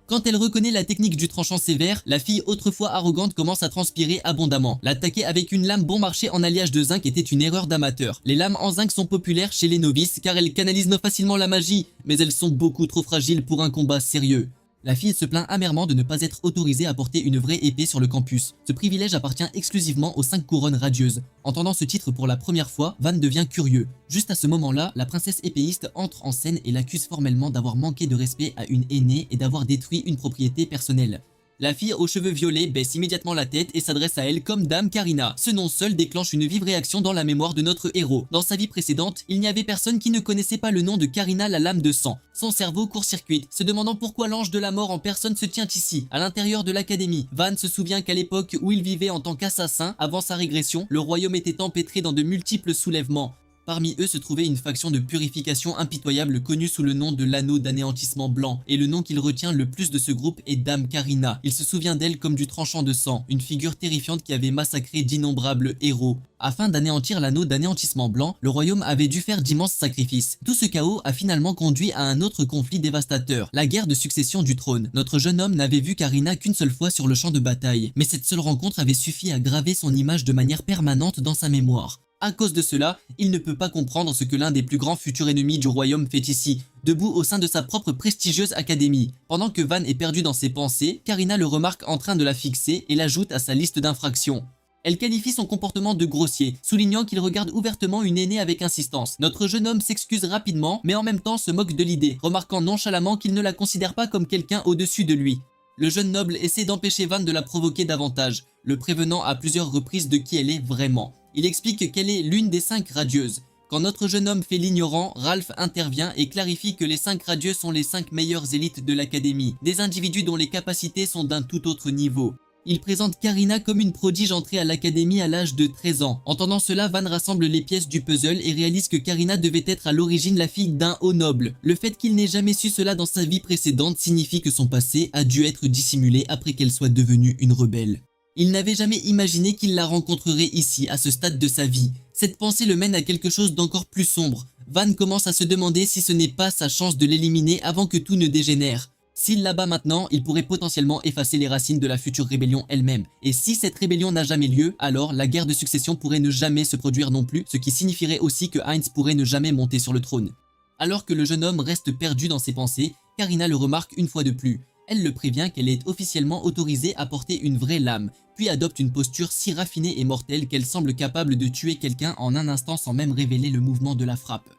Quand elle reconnaît la technique du tranchant sévère, la fille autrefois arrogante commence à transpirer abondamment. L'attaquer avec une lame bon marché en alliage de zinc était une erreur d'amateur. Les lames en zinc sont populaires chez les novices car elles canalisent facilement la magie, mais elles sont beaucoup trop fragiles pour un combat sérieux. La fille se plaint amèrement de ne pas être autorisée à porter une vraie épée sur le campus. Ce privilège appartient exclusivement aux 5 couronnes radieuses. Entendant ce titre pour la première fois, Van devient curieux. Juste à ce moment-là, la princesse épéiste entre en scène et l'accuse formellement d'avoir manqué de respect à une aînée et d'avoir détruit une propriété personnelle. La fille aux cheveux violets baisse immédiatement la tête et s'adresse à elle comme Dame Karina. Ce nom seul déclenche une vive réaction dans la mémoire de notre héros. Dans sa vie précédente, il n'y avait personne qui ne connaissait pas le nom de Karina la lame de sang. Son cerveau court-circuite, se demandant pourquoi l'ange de la mort en personne se tient ici, à l'intérieur de l'académie. Van se souvient qu'à l'époque où il vivait en tant qu'assassin, avant sa régression, le royaume était empêtré dans de multiples soulèvements. Parmi eux se trouvait une faction de purification impitoyable connue sous le nom de l'anneau d'anéantissement blanc, et le nom qu'il retient le plus de ce groupe est Dame Karina. Il se souvient d'elle comme du tranchant de sang, une figure terrifiante qui avait massacré d'innombrables héros. Afin d'anéantir l'anneau d'anéantissement blanc, le royaume avait dû faire d'immenses sacrifices. Tout ce chaos a finalement conduit à un autre conflit dévastateur, la guerre de succession du trône. Notre jeune homme n'avait vu Karina qu'une seule fois sur le champ de bataille, mais cette seule rencontre avait suffi à graver son image de manière permanente dans sa mémoire. À cause de cela, il ne peut pas comprendre ce que l'un des plus grands futurs ennemis du royaume fait ici, debout au sein de sa propre prestigieuse académie. Pendant que Van est perdu dans ses pensées, Karina le remarque en train de la fixer et l'ajoute à sa liste d'infractions. Elle qualifie son comportement de grossier, soulignant qu'il regarde ouvertement une aînée avec insistance. Notre jeune homme s'excuse rapidement, mais en même temps se moque de l'idée, remarquant nonchalamment qu'il ne la considère pas comme quelqu'un au-dessus de lui. Le jeune noble essaie d'empêcher Van de la provoquer davantage, le prévenant à plusieurs reprises de qui elle est vraiment. Il explique qu'elle est l'une des 5 radieuses. Quand notre jeune homme fait l'ignorant, Ralph intervient et clarifie que les 5 radieux sont les 5 meilleures élites de l'académie, des individus dont les capacités sont d'un tout autre niveau. Il présente Karina comme une prodige entrée à l'académie à l'âge de 13 ans. Entendant cela, Van rassemble les pièces du puzzle et réalise que Karina devait être à l'origine la fille d'un haut noble. Le fait qu'il n'ait jamais su cela dans sa vie précédente signifie que son passé a dû être dissimulé après qu'elle soit devenue une rebelle. Il n'avait jamais imaginé qu'il la rencontrerait ici, à ce stade de sa vie. Cette pensée le mène à quelque chose d'encore plus sombre. Van commence à se demander si ce n'est pas sa chance de l'éliminer avant que tout ne dégénère. S'il l'abat maintenant, il pourrait potentiellement effacer les racines de la future rébellion elle-même. Et si cette rébellion n'a jamais lieu, alors la guerre de succession pourrait ne jamais se produire non plus, ce qui signifierait aussi que Heinz pourrait ne jamais monter sur le trône. Alors que le jeune homme reste perdu dans ses pensées, Karina le remarque une fois de plus. Elle le prévient qu'elle est officiellement autorisée à porter une vraie lame, puis adopte une posture si raffinée et mortelle qu'elle semble capable de tuer quelqu'un en un instant sans même révéler le mouvement de la frappe.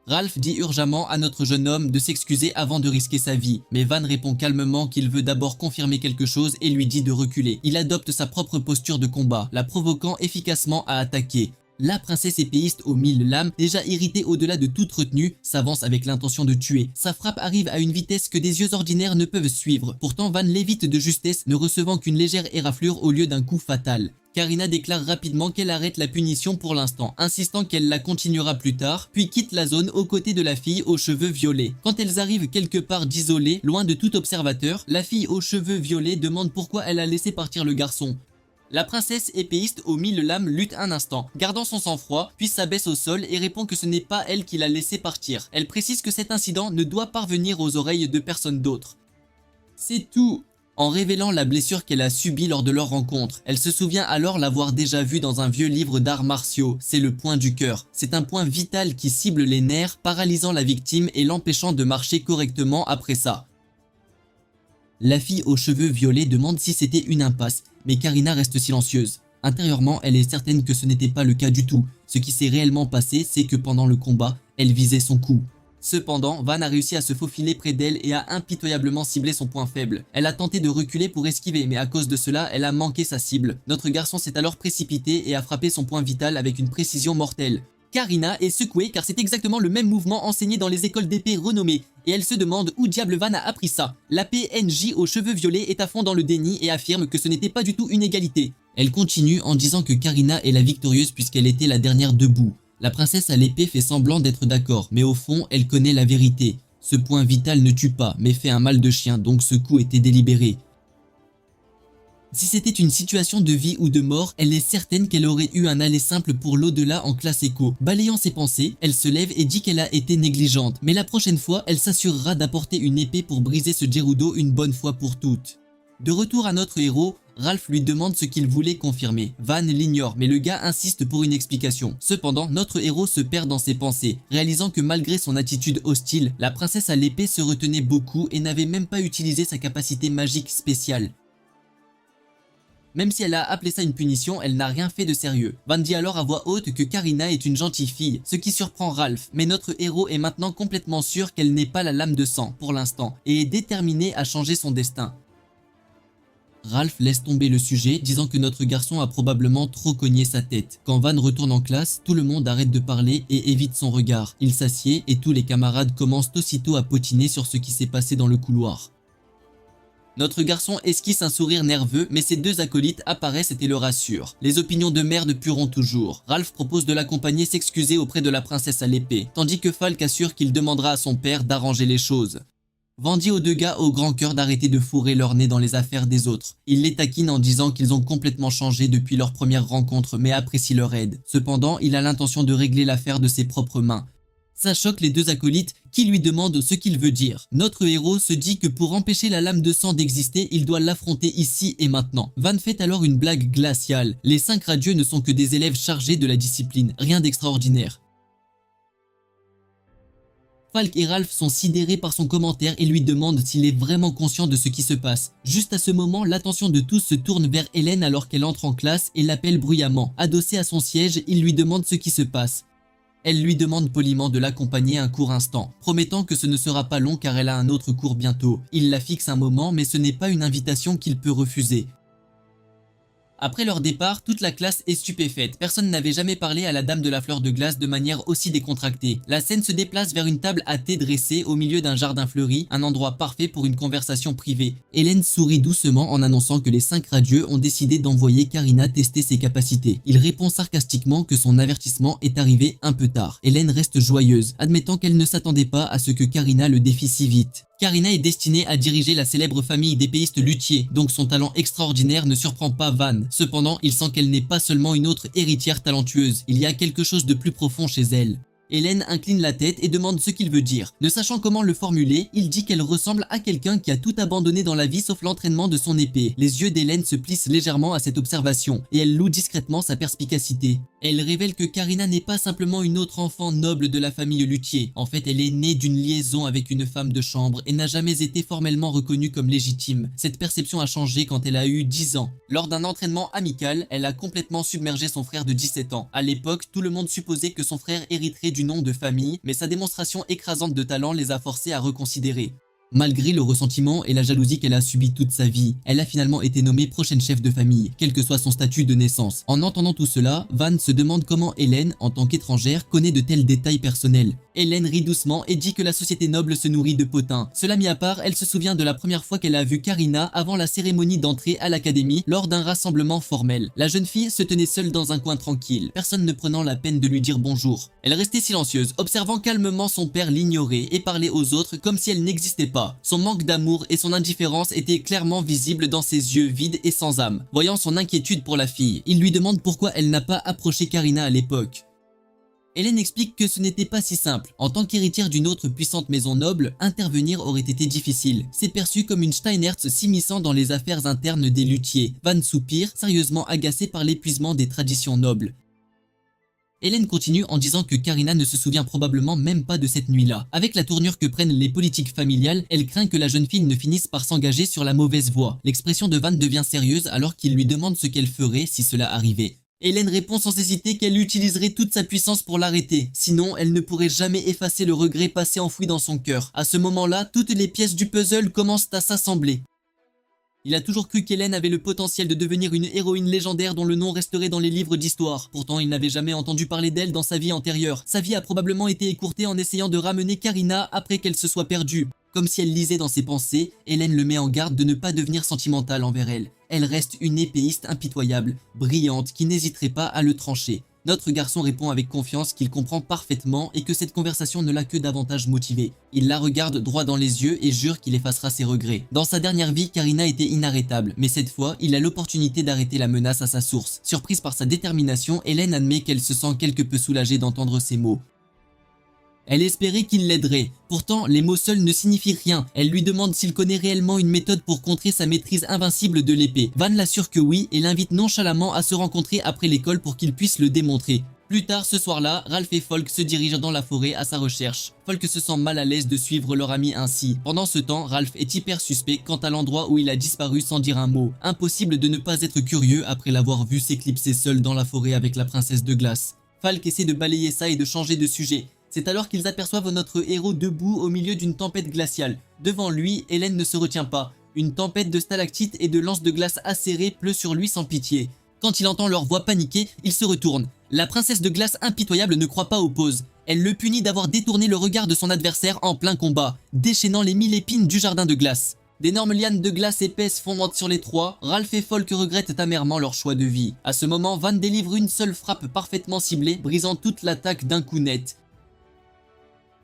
Ralph dit urgemment à notre jeune homme de s'excuser avant de risquer sa vie, mais Van répond calmement qu'il veut d'abord confirmer quelque chose et lui dit de reculer. Il adopte sa propre posture de combat, la provoquant efficacement à attaquer. La princesse épéiste aux 1000 lames, déjà irritée au-delà de toute retenue, s'avance avec l'intention de tuer. Sa frappe arrive à une vitesse que des yeux ordinaires ne peuvent suivre. Pourtant Van l'évite de justesse, ne recevant qu'une légère éraflure au lieu d'un coup fatal. Karina déclare rapidement qu'elle arrête la punition pour l'instant, insistant qu'elle la continuera plus tard, puis quitte la zone aux côtés de la fille aux cheveux violets. Quand elles arrivent quelque part d'isolé, loin de tout observateur, la fille aux cheveux violets demande pourquoi elle a laissé partir le garçon. La princesse épéiste aux 1000 lames lutte un instant, gardant son sang-froid, puis s'abaisse au sol et répond que ce n'est pas elle qui l'a laissé partir. Elle précise que cet incident ne doit parvenir aux oreilles de personne d'autre. C'est tout. En révélant la blessure qu'elle a subie lors de leur rencontre, elle se souvient alors l'avoir déjà vue dans un vieux livre d'arts martiaux, c'est le point du cœur. C'est un point vital qui cible les nerfs, paralysant la victime et l'empêchant de marcher correctement après ça. La fille aux cheveux violets demande si c'était une impasse, mais Karina reste silencieuse. Intérieurement, elle est certaine que ce n'était pas le cas du tout. Ce qui s'est réellement passé, c'est que pendant le combat, elle visait son cou. Cependant, Van a réussi à se faufiler près d'elle et a impitoyablement ciblé son point faible. Elle a tenté de reculer pour esquiver, mais à cause de cela, elle a manqué sa cible. Notre garçon s'est alors précipité et a frappé son point vital avec une précision mortelle. Karina est secouée car c'est exactement le même mouvement enseigné dans les écoles d'épée renommées, et elle se demande où diable Van a appris ça. La PNJ aux cheveux violets est à fond dans le déni et affirme que ce n'était pas du tout une égalité. Elle continue en disant que Karina est la victorieuse puisqu'elle était la dernière debout. La princesse à l'épée fait semblant d'être d'accord, mais au fond, elle connaît la vérité. Ce point vital ne tue pas, mais fait un mal de chien, donc ce coup était délibéré. Si c'était une situation de vie ou de mort, elle est certaine qu'elle aurait eu un aller simple pour l'au-delà en classe éco. Balayant ses pensées, elle se lève et dit qu'elle a été négligente, mais la prochaine fois, elle s'assurera d'apporter une épée pour briser ce Gerudo une bonne fois pour toutes. De retour à notre héros, Ralph lui demande ce qu'il voulait confirmer. Van l'ignore, mais le gars insiste pour une explication. Cependant, notre héros se perd dans ses pensées, réalisant que malgré son attitude hostile, la princesse à l'épée se retenait beaucoup et n'avait même pas utilisé sa capacité magique spéciale. Même si elle a appelé ça une punition, elle n'a rien fait de sérieux. Van dit alors à voix haute que Karina est une gentille fille, ce qui surprend Ralph, mais notre héros est maintenant complètement sûr qu'elle n'est pas la lame de sang, pour l'instant, et est déterminé à changer son destin. Ralph laisse tomber le sujet, disant que notre garçon a probablement trop cogné sa tête. Quand Van retourne en classe, tout le monde arrête de parler et évite son regard. Il s'assied et tous les camarades commencent aussitôt à potiner sur ce qui s'est passé dans le couloir. Notre garçon esquisse un sourire nerveux, mais ses deux acolytes apparaissent et le rassurent. Les opinions de merde puront toujours. Ralph propose de l'accompagner s'excuser auprès de la princesse à l'épée, tandis que Falk assure qu'il demandera à son père d'arranger les choses. Van dit aux deux gars au grand cœur d'arrêter de fourrer leur nez dans les affaires des autres. Il les taquine en disant qu'ils ont complètement changé depuis leur première rencontre, mais apprécie leur aide. Cependant, il a l'intention de régler l'affaire de ses propres mains. Ça choque les deux acolytes qui lui demandent ce qu'il veut dire. Notre héros se dit que pour empêcher la lame de sang d'exister, il doit l'affronter ici et maintenant. Van fait alors une blague glaciale. Les 5 radieux ne sont que des élèves chargés de la discipline, rien d'extraordinaire. Falk et Ralph sont sidérés par son commentaire et lui demandent s'il est vraiment conscient de ce qui se passe. Juste à ce moment, l'attention de tous se tourne vers Hélène alors qu'elle entre en classe et l'appelle bruyamment. Adossé à son siège, il lui demande ce qui se passe. Elle lui demande poliment de l'accompagner un court instant, promettant que ce ne sera pas long car elle a un autre cours bientôt. Il la fixe un moment, mais ce n'est pas une invitation qu'il peut refuser. Après leur départ, toute la classe est stupéfaite. Personne n'avait jamais parlé à la dame de la fleur de glace de manière aussi décontractée. La scène se déplace vers une table à thé dressée au milieu d'un jardin fleuri, un endroit parfait pour une conversation privée. Hélène sourit doucement en annonçant que les 5 radieux ont décidé d'envoyer Karina tester ses capacités. Il répond sarcastiquement que son avertissement est arrivé un peu tard. Hélène reste joyeuse, admettant qu'elle ne s'attendait pas à ce que Karina le défie si vite. Karina est destinée à diriger la célèbre famille d'épéistes luthiers, donc son talent extraordinaire ne surprend pas Van. Cependant, il sent qu'elle n'est pas seulement une autre héritière talentueuse, il y a quelque chose de plus profond chez elle. Hélène incline la tête et demande ce qu'il veut dire. Ne sachant comment le formuler, il dit qu'elle ressemble à quelqu'un qui a tout abandonné dans la vie sauf l'entraînement de son épée. Les yeux d'Hélène se plissent légèrement à cette observation et elle loue discrètement sa perspicacité. Elle révèle que Karina n'est pas simplement une autre enfant noble de la famille Luthier. En fait, elle est née d'une liaison avec une femme de chambre et n'a jamais été formellement reconnue comme légitime. Cette perception a changé quand elle a eu 10 ans. Lors d'un entraînement amical, elle a complètement submergé son frère de 17 ans. À l'époque, tout le monde supposait que son frère hériterait du nom de famille, mais sa démonstration écrasante de talent les a forcés à reconsidérer. Malgré le ressentiment et la jalousie qu'elle a subi toute sa vie, elle a finalement été nommée prochaine chef de famille, quel que soit son statut de naissance. En entendant tout cela, Van se demande comment Hélène, en tant qu'étrangère, connaît de tels détails personnels. Hélène rit doucement et dit que la société noble se nourrit de potins. Cela mis à part, elle se souvient de la première fois qu'elle a vu Karina avant la cérémonie d'entrée à l'académie lors d'un rassemblement formel. La jeune fille se tenait seule dans un coin tranquille, personne ne prenant la peine de lui dire bonjour. Elle restait silencieuse, observant calmement son père l'ignorer et parler aux autres comme si elle n'existait pas. Son manque d'amour et son indifférence étaient clairement visibles dans ses yeux vides et sans âme. Voyant son inquiétude pour la fille, il lui demande pourquoi elle n'a pas approché Karina à l'époque. Hélène explique que ce n'était pas si simple. En tant qu'héritière d'une autre puissante maison noble, intervenir aurait été difficile. C'est perçu comme une Steinertz s'immisçant dans les affaires internes des luthiers. Van soupire, sérieusement agacé par l'épuisement des traditions nobles. Hélène continue en disant que Karina ne se souvient probablement même pas de cette nuit-là. Avec la tournure que prennent les politiques familiales, elle craint que la jeune fille ne finisse par s'engager sur la mauvaise voie. L'expression de Van devient sérieuse alors qu'il lui demande ce qu'elle ferait si cela arrivait. Hélène répond sans hésiter qu'elle utiliserait toute sa puissance pour l'arrêter. Sinon, elle ne pourrait jamais effacer le regret passé enfoui dans son cœur. À ce moment-là, toutes les pièces du puzzle commencent à s'assembler. Il a toujours cru qu'Hélène avait le potentiel de devenir une héroïne légendaire dont le nom resterait dans les livres d'histoire. Pourtant, il n'avait jamais entendu parler d'elle dans sa vie antérieure. Sa vie a probablement été écourtée en essayant de ramener Karina après qu'elle se soit perdue. Comme si elle lisait dans ses pensées, Hélène le met en garde de ne pas devenir sentimentale envers elle. Elle reste une épéiste impitoyable, brillante, qui n'hésiterait pas à le trancher. Notre garçon répond avec confiance qu'il comprend parfaitement et que cette conversation ne l'a que davantage motivé. Il la regarde droit dans les yeux et jure qu'il effacera ses regrets. Dans sa dernière vie, Karina était inarrêtable, mais cette fois, il a l'opportunité d'arrêter la menace à sa source. Surprise par sa détermination, Hélène admet qu'elle se sent quelque peu soulagée d'entendre ces mots. Elle espérait qu'il l'aiderait. Pourtant, les mots seuls ne signifient rien. Elle lui demande s'il connaît réellement une méthode pour contrer sa maîtrise invincible de l'épée. Van l'assure que oui et l'invite nonchalamment à se rencontrer après l'école pour qu'il puisse le démontrer. Plus tard ce soir-là, Ralph et Falk se dirigent dans la forêt à sa recherche. Falk se sent mal à l'aise de suivre leur ami ainsi. Pendant ce temps, Ralph est hyper suspect quant à l'endroit où il a disparu sans dire un mot. Impossible de ne pas être curieux après l'avoir vu s'éclipser seul dans la forêt avec la princesse de glace. Falk essaie de balayer ça et de changer de sujet. C'est alors qu'ils aperçoivent notre héros debout au milieu d'une tempête glaciale. Devant lui, Hélène ne se retient pas. Une tempête de stalactites et de lances de glace acérées pleut sur lui sans pitié. Quand il entend leur voix paniquée, il se retourne. La princesse de glace impitoyable ne croit pas aux pauses. Elle le punit d'avoir détourné le regard de son adversaire en plein combat, déchaînant les 1000 épines du jardin de glace. D'énormes lianes de glace épaisse fondent sur les trois, Ralph et Falk regrettent amèrement leur choix de vie. À ce moment, Van délivre une seule frappe parfaitement ciblée, brisant toute l'attaque d'un coup net.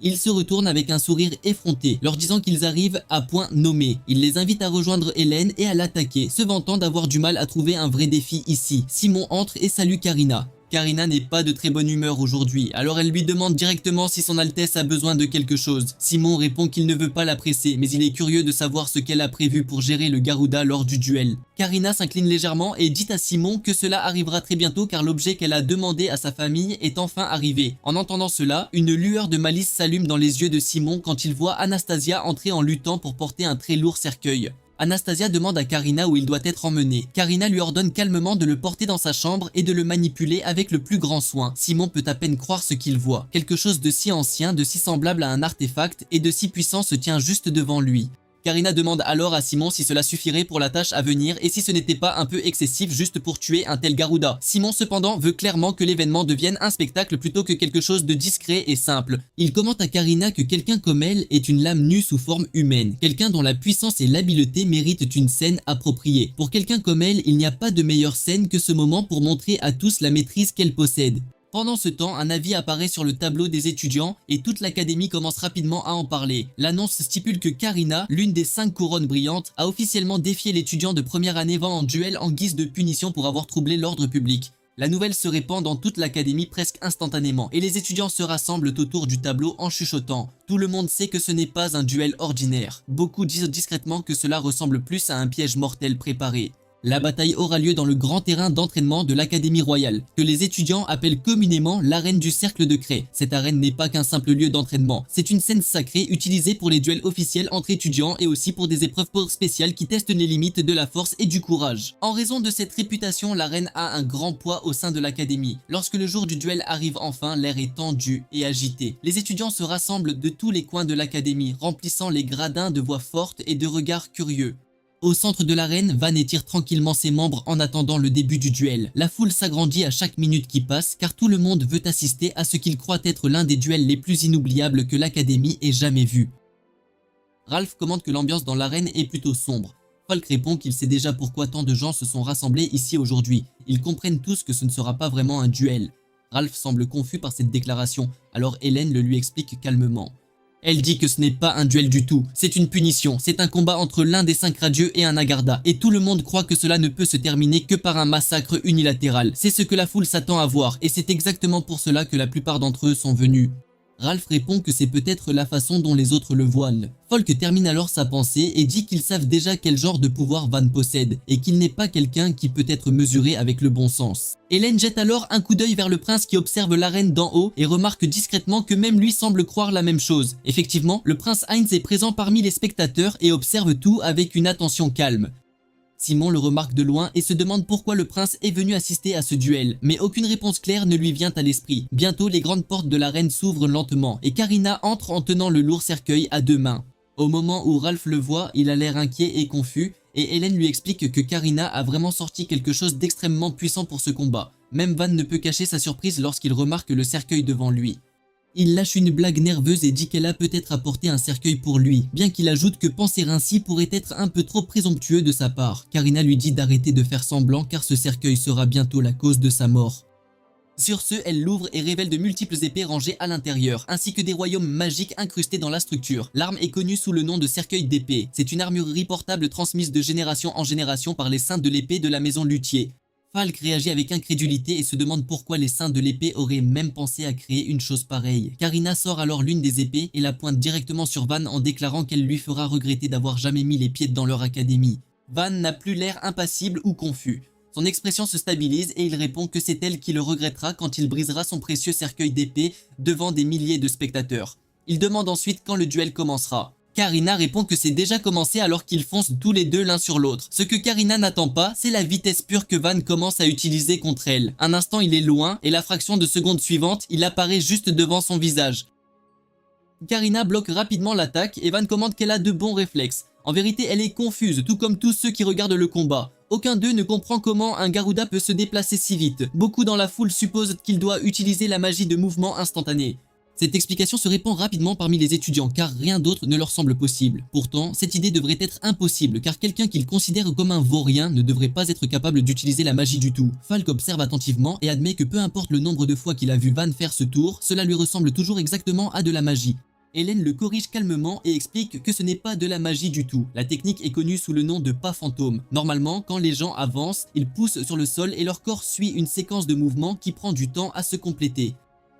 Il se retourne avec un sourire effronté, leur disant qu'ils arrivent à point nommé. Il les invite à rejoindre Hélène et à l'attaquer, se vantant d'avoir du mal à trouver un vrai défi ici. Simon entre et salue Karina. Karina n'est pas de très bonne humeur aujourd'hui, alors elle lui demande directement si son Altesse a besoin de quelque chose. Simon répond qu'il ne veut pas la presser, mais il est curieux de savoir ce qu'elle a prévu pour gérer le Garuda lors du duel. Karina s'incline légèrement et dit à Simon que cela arrivera très bientôt car l'objet qu'elle a demandé à sa famille est enfin arrivé. En entendant cela, une lueur de malice s'allume dans les yeux de Simon quand il voit Anastasia entrer en luttant pour porter un très lourd cercueil. Anastasia demande à Karina où il doit être emmené. Karina lui ordonne calmement de le porter dans sa chambre et de le manipuler avec le plus grand soin. Simon peut à peine croire ce qu'il voit. Quelque chose de si ancien, de si semblable à un artefact et de si puissant se tient juste devant lui. Karina demande alors à Simon si cela suffirait pour la tâche à venir et si ce n'était pas un peu excessif juste pour tuer un tel Garuda. Simon cependant veut clairement que l'événement devienne un spectacle plutôt que quelque chose de discret et simple. Il commente à Karina que quelqu'un comme elle est une lame nue sous forme humaine, quelqu'un dont la puissance et l'habileté méritent une scène appropriée. Pour quelqu'un comme elle, il n'y a pas de meilleure scène que ce moment pour montrer à tous la maîtrise qu'elle possède. Pendant ce temps, un avis apparaît sur le tableau des étudiants et toute l'académie commence rapidement à en parler. L'annonce stipule que Karina, l'une des 5 couronnes brillantes, a officiellement défié l'étudiant de première année Van en duel en guise de punition pour avoir troublé l'ordre public. La nouvelle se répand dans toute l'académie presque instantanément et les étudiants se rassemblent autour du tableau en chuchotant. Tout le monde sait que ce n'est pas un duel ordinaire. Beaucoup disent discrètement que cela ressemble plus à un piège mortel préparé. La bataille aura lieu dans le grand terrain d'entraînement de l'Académie royale, que les étudiants appellent communément l'arène du cercle de craie. Cette arène n'est pas qu'un simple lieu d'entraînement, c'est une scène sacrée utilisée pour les duels officiels entre étudiants et aussi pour des épreuves spéciales qui testent les limites de la force et du courage. En raison de cette réputation, l'arène a un grand poids au sein de l'Académie. Lorsque le jour du duel arrive enfin, l'air est tendu et agité. Les étudiants se rassemblent de tous les coins de l'Académie, remplissant les gradins de voix fortes et de regards curieux. Au centre de l'arène, Van étire tranquillement ses membres en attendant le début du duel. La foule s'agrandit à chaque minute qui passe car tout le monde veut assister à ce qu'il croit être l'un des duels les plus inoubliables que l'Académie ait jamais vu. Ralph commente que l'ambiance dans l'arène est plutôt sombre. Falk répond qu'il sait déjà pourquoi tant de gens se sont rassemblés ici aujourd'hui. Ils comprennent tous que ce ne sera pas vraiment un duel. Ralph semble confus par cette déclaration, alors Hélène le lui explique calmement. Elle dit que ce n'est pas un duel du tout, c'est une punition, c'est un combat entre l'un des 5 radieux et un Agartha, et tout le monde croit que cela ne peut se terminer que par un massacre unilatéral. C'est ce que la foule s'attend à voir, et c'est exactement pour cela que la plupart d'entre eux sont venus. Ralph répond que c'est peut-être la façon dont les autres le voient. Falk termine alors sa pensée et dit qu'ils savent déjà quel genre de pouvoir Van possède et qu'il n'est pas quelqu'un qui peut être mesuré avec le bon sens. Hélène jette alors un coup d'œil vers le prince qui observe l'arène d'en haut et remarque discrètement que même lui semble croire la même chose. Effectivement, le prince Heinz est présent parmi les spectateurs et observe tout avec une attention calme. Simon le remarque de loin et se demande pourquoi le prince est venu assister à ce duel, mais aucune réponse claire ne lui vient à l'esprit. Bientôt, les grandes portes de l'arène s'ouvrent lentement et Karina entre en tenant le lourd cercueil à 2 mains. Au moment où Ralph le voit, il a l'air inquiet et confus et Hélène lui explique que Karina a vraiment sorti quelque chose d'extrêmement puissant pour ce combat. Même Van ne peut cacher sa surprise lorsqu'il remarque le cercueil devant lui. Il lâche une blague nerveuse et dit qu'elle a peut-être apporté un cercueil pour lui, bien qu'il ajoute que penser ainsi pourrait être un peu trop présomptueux de sa part. Karina lui dit d'arrêter de faire semblant car ce cercueil sera bientôt la cause de sa mort. Sur ce, elle l'ouvre et révèle de multiples épées rangées à l'intérieur, ainsi que des royaumes magiques incrustés dans la structure. L'arme est connue sous le nom de cercueil d'épée. C'est une armurerie portable transmise de génération en génération par les saints de l'épée de la maison Luthier. Falk réagit avec incrédulité et se demande pourquoi les saints de l'épée auraient même pensé à créer une chose pareille. Karina sort alors l'une des épées et la pointe directement sur Van en déclarant qu'elle lui fera regretter d'avoir jamais mis les pieds dans leur académie. Van n'a plus l'air impassible ou confus. Son expression se stabilise et il répond que c'est elle qui le regrettera quand il brisera son précieux cercueil d'épée devant des milliers de spectateurs. Il demande ensuite quand le duel commencera. Karina répond que c'est déjà commencé alors qu'ils foncent tous les deux l'un sur l'autre. Ce que Karina n'attend pas, c'est la vitesse pure que Van commence à utiliser contre elle. Un instant il est loin et la fraction de seconde suivante, il apparaît juste devant son visage. Karina bloque rapidement l'attaque et Van commente qu'elle a de bons réflexes. En vérité, elle est confuse, tout comme tous ceux qui regardent le combat. Aucun d'eux ne comprend comment un Garuda peut se déplacer si vite. Beaucoup dans la foule supposent qu'il doit utiliser la magie de mouvement instantané. Cette explication se répand rapidement parmi les étudiants car rien d'autre ne leur semble possible. Pourtant, cette idée devrait être impossible car quelqu'un qu'ils considèrent comme un vaurien ne devrait pas être capable d'utiliser la magie du tout. Falk observe attentivement et admet que peu importe le nombre de fois qu'il a vu Van faire ce tour, cela lui ressemble toujours exactement à de la magie. Hélène le corrige calmement et explique que ce n'est pas de la magie du tout. La technique est connue sous le nom de pas fantôme. Normalement, quand les gens avancent, ils poussent sur le sol et leur corps suit une séquence de mouvements qui prend du temps à se compléter.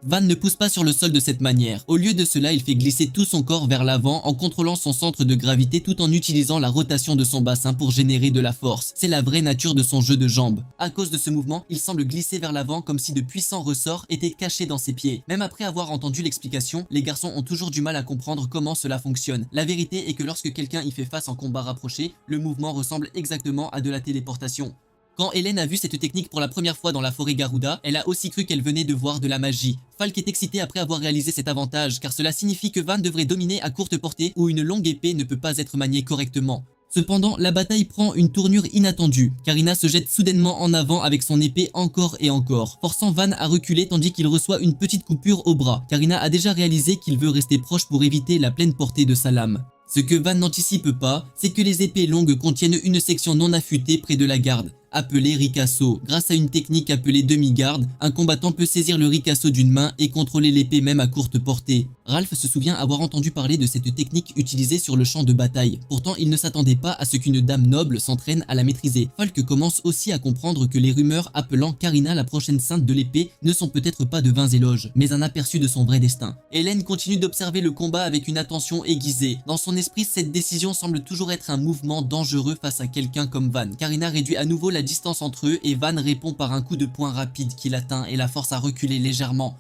Van ne pousse pas sur le sol de cette manière. Au lieu de cela, il fait glisser tout son corps vers l'avant en contrôlant son centre de gravité tout en utilisant la rotation de son bassin pour générer de la force. C'est la vraie nature de son jeu de jambes. À cause de ce mouvement, il semble glisser vers l'avant comme si de puissants ressorts étaient cachés dans ses pieds. Même après avoir entendu l'explication, les garçons ont toujours du mal à comprendre comment cela fonctionne. La vérité est que lorsque quelqu'un y fait face en combat rapproché, le mouvement ressemble exactement à de la téléportation. Quand Hélène a vu cette technique pour la première fois dans la forêt Garuda, elle a aussi cru qu'elle venait de voir de la magie. Falk est excité après avoir réalisé cet avantage, car cela signifie que Van devrait dominer à courte portée où une longue épée ne peut pas être maniée correctement. Cependant, la bataille prend une tournure inattendue. Karina se jette soudainement en avant avec son épée encore et encore, forçant Van à reculer tandis qu'il reçoit une petite coupure au bras. Karina a déjà réalisé qu'il veut rester proche pour éviter la pleine portée de sa lame. Ce que Van n'anticipe pas, c'est que les épées longues contiennent une section non affûtée près de la garde. appelé Ricasso. Grâce à une technique appelée demi-garde, un combattant peut saisir le Ricasso d'une main et contrôler l'épée même à courte portée. Ralph se souvient avoir entendu parler de cette technique utilisée sur le champ de bataille. Pourtant, il ne s'attendait pas à ce qu'une dame noble s'entraîne à la maîtriser. Falk commence aussi à comprendre que les rumeurs appelant Karina la prochaine sainte de l'épée ne sont peut-être pas de vains éloges, mais un aperçu de son vrai destin. Hélène continue d'observer le combat avec une attention aiguisée. Dans son esprit, cette décision semble toujours être un mouvement dangereux face à quelqu'un comme Van. Karina réduit à nouveau la distance entre eux et Van répond par un coup de poing rapide qui l'atteint et la force à reculer légèrement.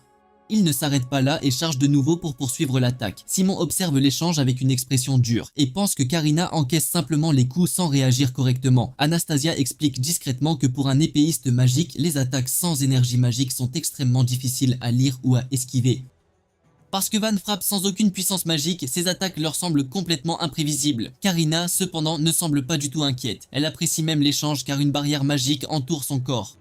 Il ne s'arrête pas là et charge de nouveau pour poursuivre l'attaque. Simon observe l'échange avec une expression dure et pense que Karina encaisse simplement les coups sans réagir correctement. Anastasia explique discrètement que pour un épéiste magique, les attaques sans énergie magique sont extrêmement difficiles à lire ou à esquiver. Parce que Van frappe sans aucune puissance magique, ses attaques leur semblent complètement imprévisibles. Karina, cependant, ne semble pas du tout inquiète. Elle apprécie même l'échange car une barrière magique entoure son corps.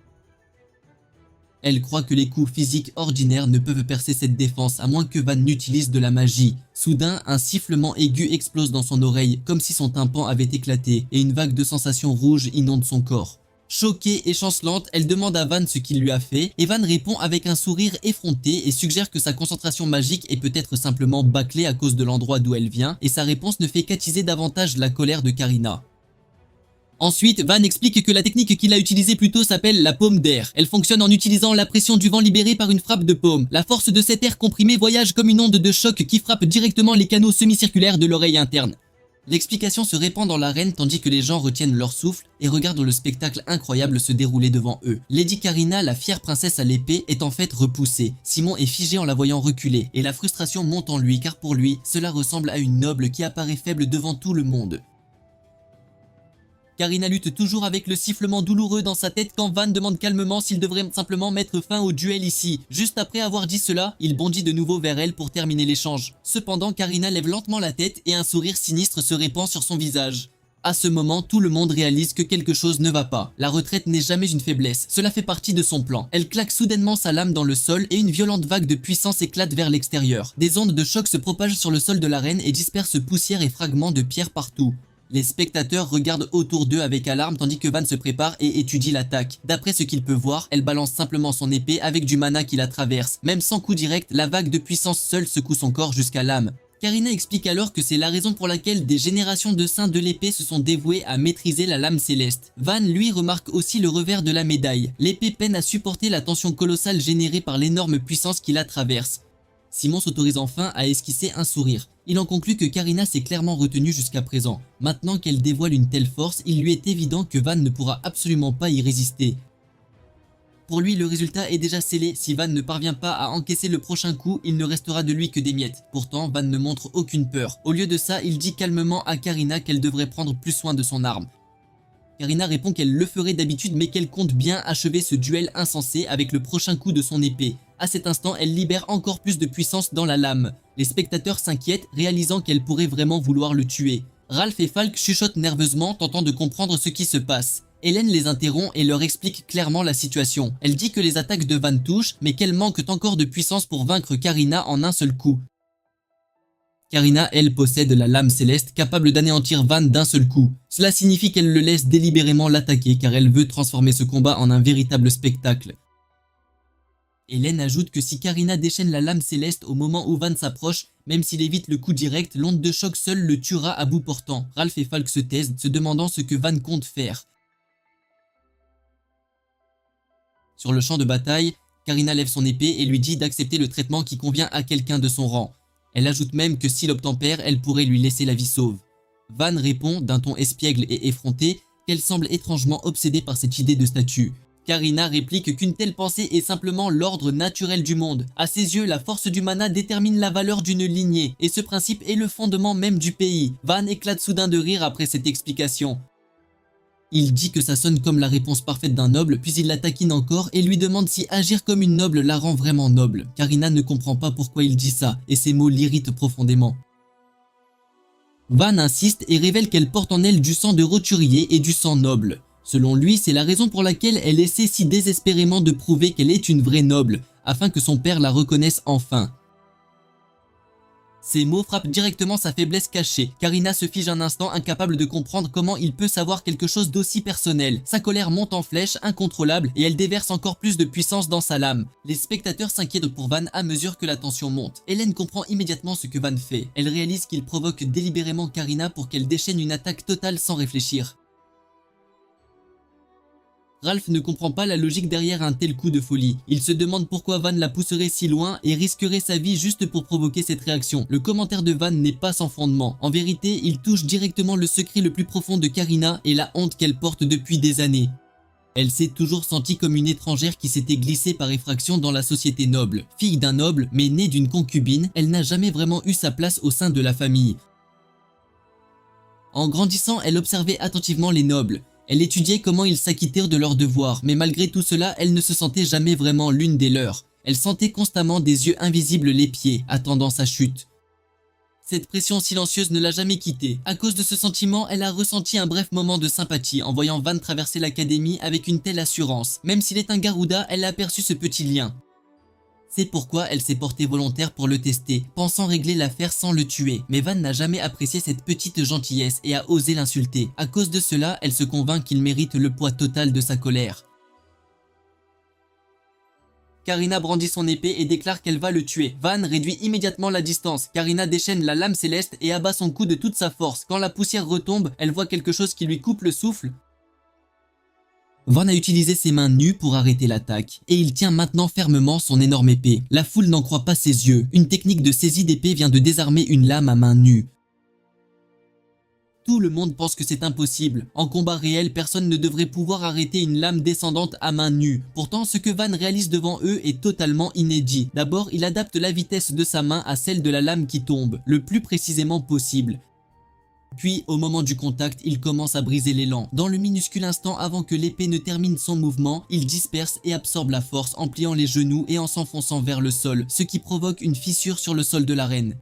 Elle croit que les coups physiques ordinaires ne peuvent percer cette défense à moins que Van n'utilise de la magie. Soudain, un sifflement aigu explose dans son oreille, comme si son tympan avait éclaté, et une vague de sensations rouges inonde son corps. Choquée et chancelante, elle demande à Van ce qu'il lui a fait, et Van répond avec un sourire effronté et suggère que sa concentration magique est peut-être simplement bâclée à cause de l'endroit d'où elle vient, et sa réponse ne fait qu'attiser davantage la colère de Karina. Ensuite, Van explique que la technique qu'il a utilisée plus tôt s'appelle la paume d'air. Elle fonctionne en utilisant la pression du vent libérée par une frappe de paume. La force de cet air comprimé voyage comme une onde de choc qui frappe directement les canaux semi-circulaires de l'oreille interne. L'explication se répand dans l'arène tandis que les gens retiennent leur souffle et regardent le spectacle incroyable se dérouler devant eux. Lady Karina, la fière princesse à l'épée, est en fait repoussée. Simon est figé en la voyant reculer et la frustration monte en lui car pour lui, cela ressemble à une noble qui apparaît faible devant tout le monde. Karina lutte toujours avec le sifflement douloureux dans sa tête quand Van demande calmement s'il devrait simplement mettre fin au duel ici. Juste après avoir dit cela, il bondit de nouveau vers elle pour terminer l'échange. Cependant, Karina lève lentement la tête et un sourire sinistre se répand sur son visage. À ce moment, tout le monde réalise que quelque chose ne va pas. La retraite n'est jamais une faiblesse, cela fait partie de son plan. Elle claque soudainement sa lame dans le sol et une violente vague de puissance éclate vers l'extérieur. Des ondes de choc se propagent sur le sol de l'arène et dispersent poussière et fragments de pierre partout. Les spectateurs regardent autour d'eux avec alarme tandis que Van se prépare et étudie l'attaque. D'après ce qu'il peut voir, elle balance simplement son épée avec du mana qui la traverse. Même sans coup direct, la vague de puissance seule secoue son corps jusqu'à l'âme. Karina explique alors que c'est la raison pour laquelle des générations de saints de l'épée se sont dévoués à maîtriser la lame céleste. Van, lui, remarque aussi le revers de la médaille. L'épée peine à supporter la tension colossale générée par l'énorme puissance qui la traverse. Simon s'autorise enfin à esquisser un sourire. Il en conclut que Karina s'est clairement retenue jusqu'à présent. Maintenant qu'elle dévoile une telle force, il lui est évident que Van ne pourra absolument pas y résister. Pour lui, le résultat est déjà scellé. Si Van ne parvient pas à encaisser le prochain coup, il ne restera de lui que des miettes. Pourtant, Van ne montre aucune peur. Au lieu de ça, il dit calmement à Karina qu'elle devrait prendre plus soin de son arme. Karina répond qu'elle le ferait d'habitude mais qu'elle compte bien achever ce duel insensé avec le prochain coup de son épée. À cet instant, elle libère encore plus de puissance dans la lame. Les spectateurs s'inquiètent, réalisant qu'elle pourrait vraiment vouloir le tuer. Ralph et Falk chuchotent nerveusement, tentant de comprendre ce qui se passe. Hélène les interrompt et leur explique clairement la situation. Elle dit que les attaques de Van touchent, mais qu'elle manque encore de puissance pour vaincre Karina en un seul coup. Karina, elle, possède la lame céleste capable d'anéantir Van d'un seul coup. Cela signifie qu'elle le laisse délibérément l'attaquer car elle veut transformer ce combat en un véritable spectacle. Hélène ajoute que si Karina déchaîne la lame céleste au moment où Van s'approche, même s'il évite le coup direct, l'onde de choc seule le tuera à bout portant. Ralph et Falk se taisent, se demandant ce que Van compte faire. Sur le champ de bataille, Karina lève son épée et lui dit d'accepter le traitement qui convient à quelqu'un de son rang. Elle ajoute même que s'il obtempère, elle pourrait lui laisser la vie sauve. Van répond d'un ton espiègle et effronté qu'elle semble étrangement obsédée par cette idée de statut. Karina réplique qu'une telle pensée est simplement l'ordre naturel du monde. À ses yeux, la force du mana détermine la valeur d'une lignée, et ce principe est le fondement même du pays. Van éclate soudain de rire après cette explication. Il dit que ça sonne comme la réponse parfaite d'un noble, puis il la taquine encore et lui demande si agir comme une noble la rend vraiment noble. Karina ne comprend pas pourquoi il dit ça, et ces mots l'irritent profondément. Van insiste et révèle qu'elle porte en elle du sang de roturier et du sang noble. Selon lui, c'est la raison pour laquelle elle essaie si désespérément de prouver qu'elle est une vraie noble, afin que son père la reconnaisse enfin. Ces mots frappent directement sa faiblesse cachée. Karina se fige un instant, incapable de comprendre comment il peut savoir quelque chose d'aussi personnel. Sa colère monte en flèche, incontrôlable, et elle déverse encore plus de puissance dans sa lame. Les spectateurs s'inquiètent pour Van à mesure que la tension monte. Hélène comprend immédiatement ce que Van fait. Elle réalise qu'il provoque délibérément Karina pour qu'elle déchaîne une attaque totale sans réfléchir. Ralph ne comprend pas la logique derrière un tel coup de folie. Il se demande pourquoi Van la pousserait si loin et risquerait sa vie juste pour provoquer cette réaction. Le commentaire de Van n'est pas sans fondement. En vérité, il touche directement le secret le plus profond de Karina et la honte qu'elle porte depuis des années. Elle s'est toujours sentie comme une étrangère qui s'était glissée par effraction dans la société noble. Fille d'un noble, mais née d'une concubine, elle n'a jamais vraiment eu sa place au sein de la famille. En grandissant, elle observait attentivement les nobles. Elle étudiait comment ils s'acquittèrent de leurs devoirs, mais malgré tout cela, elle ne se sentait jamais vraiment l'une des leurs. Elle sentait constamment des yeux invisibles l'épier, attendant sa chute. Cette pression silencieuse ne l'a jamais quittée. À cause de ce sentiment, elle a ressenti un bref moment de sympathie en voyant Van traverser l'académie avec une telle assurance. Même s'il est un Garuda, elle a aperçu ce petit lien. C'est pourquoi elle s'est portée volontaire pour le tester, pensant régler l'affaire sans le tuer. Mais Van n'a jamais apprécié cette petite gentillesse et a osé l'insulter. À cause de cela, elle se convainc qu'il mérite le poids total de sa colère. Karina brandit son épée et déclare qu'elle va le tuer. Van réduit immédiatement la distance. Karina déchaîne la lame céleste et abat son coup de toute sa force. Quand la poussière retombe, elle voit quelque chose qui lui coupe le souffle. Van a utilisé ses mains nues pour arrêter l'attaque, et il tient maintenant fermement son énorme épée. La foule n'en croit pas ses yeux. Une technique de saisie d'épée vient de désarmer une lame à main nue. Tout le monde pense que c'est impossible. En combat réel, personne ne devrait pouvoir arrêter une lame descendante à main nue. Pourtant, ce que Van réalise devant eux est totalement inédit. D'abord, il adapte la vitesse de sa main à celle de la lame qui tombe, le plus précisément possible. Puis, au moment du contact, il commence à briser l'élan. Dans le minuscule instant avant que l'épée ne termine son mouvement, il disperse et absorbe la force en pliant les genoux et en s'enfonçant vers le sol, ce qui provoque une fissure sur le sol de l'arène.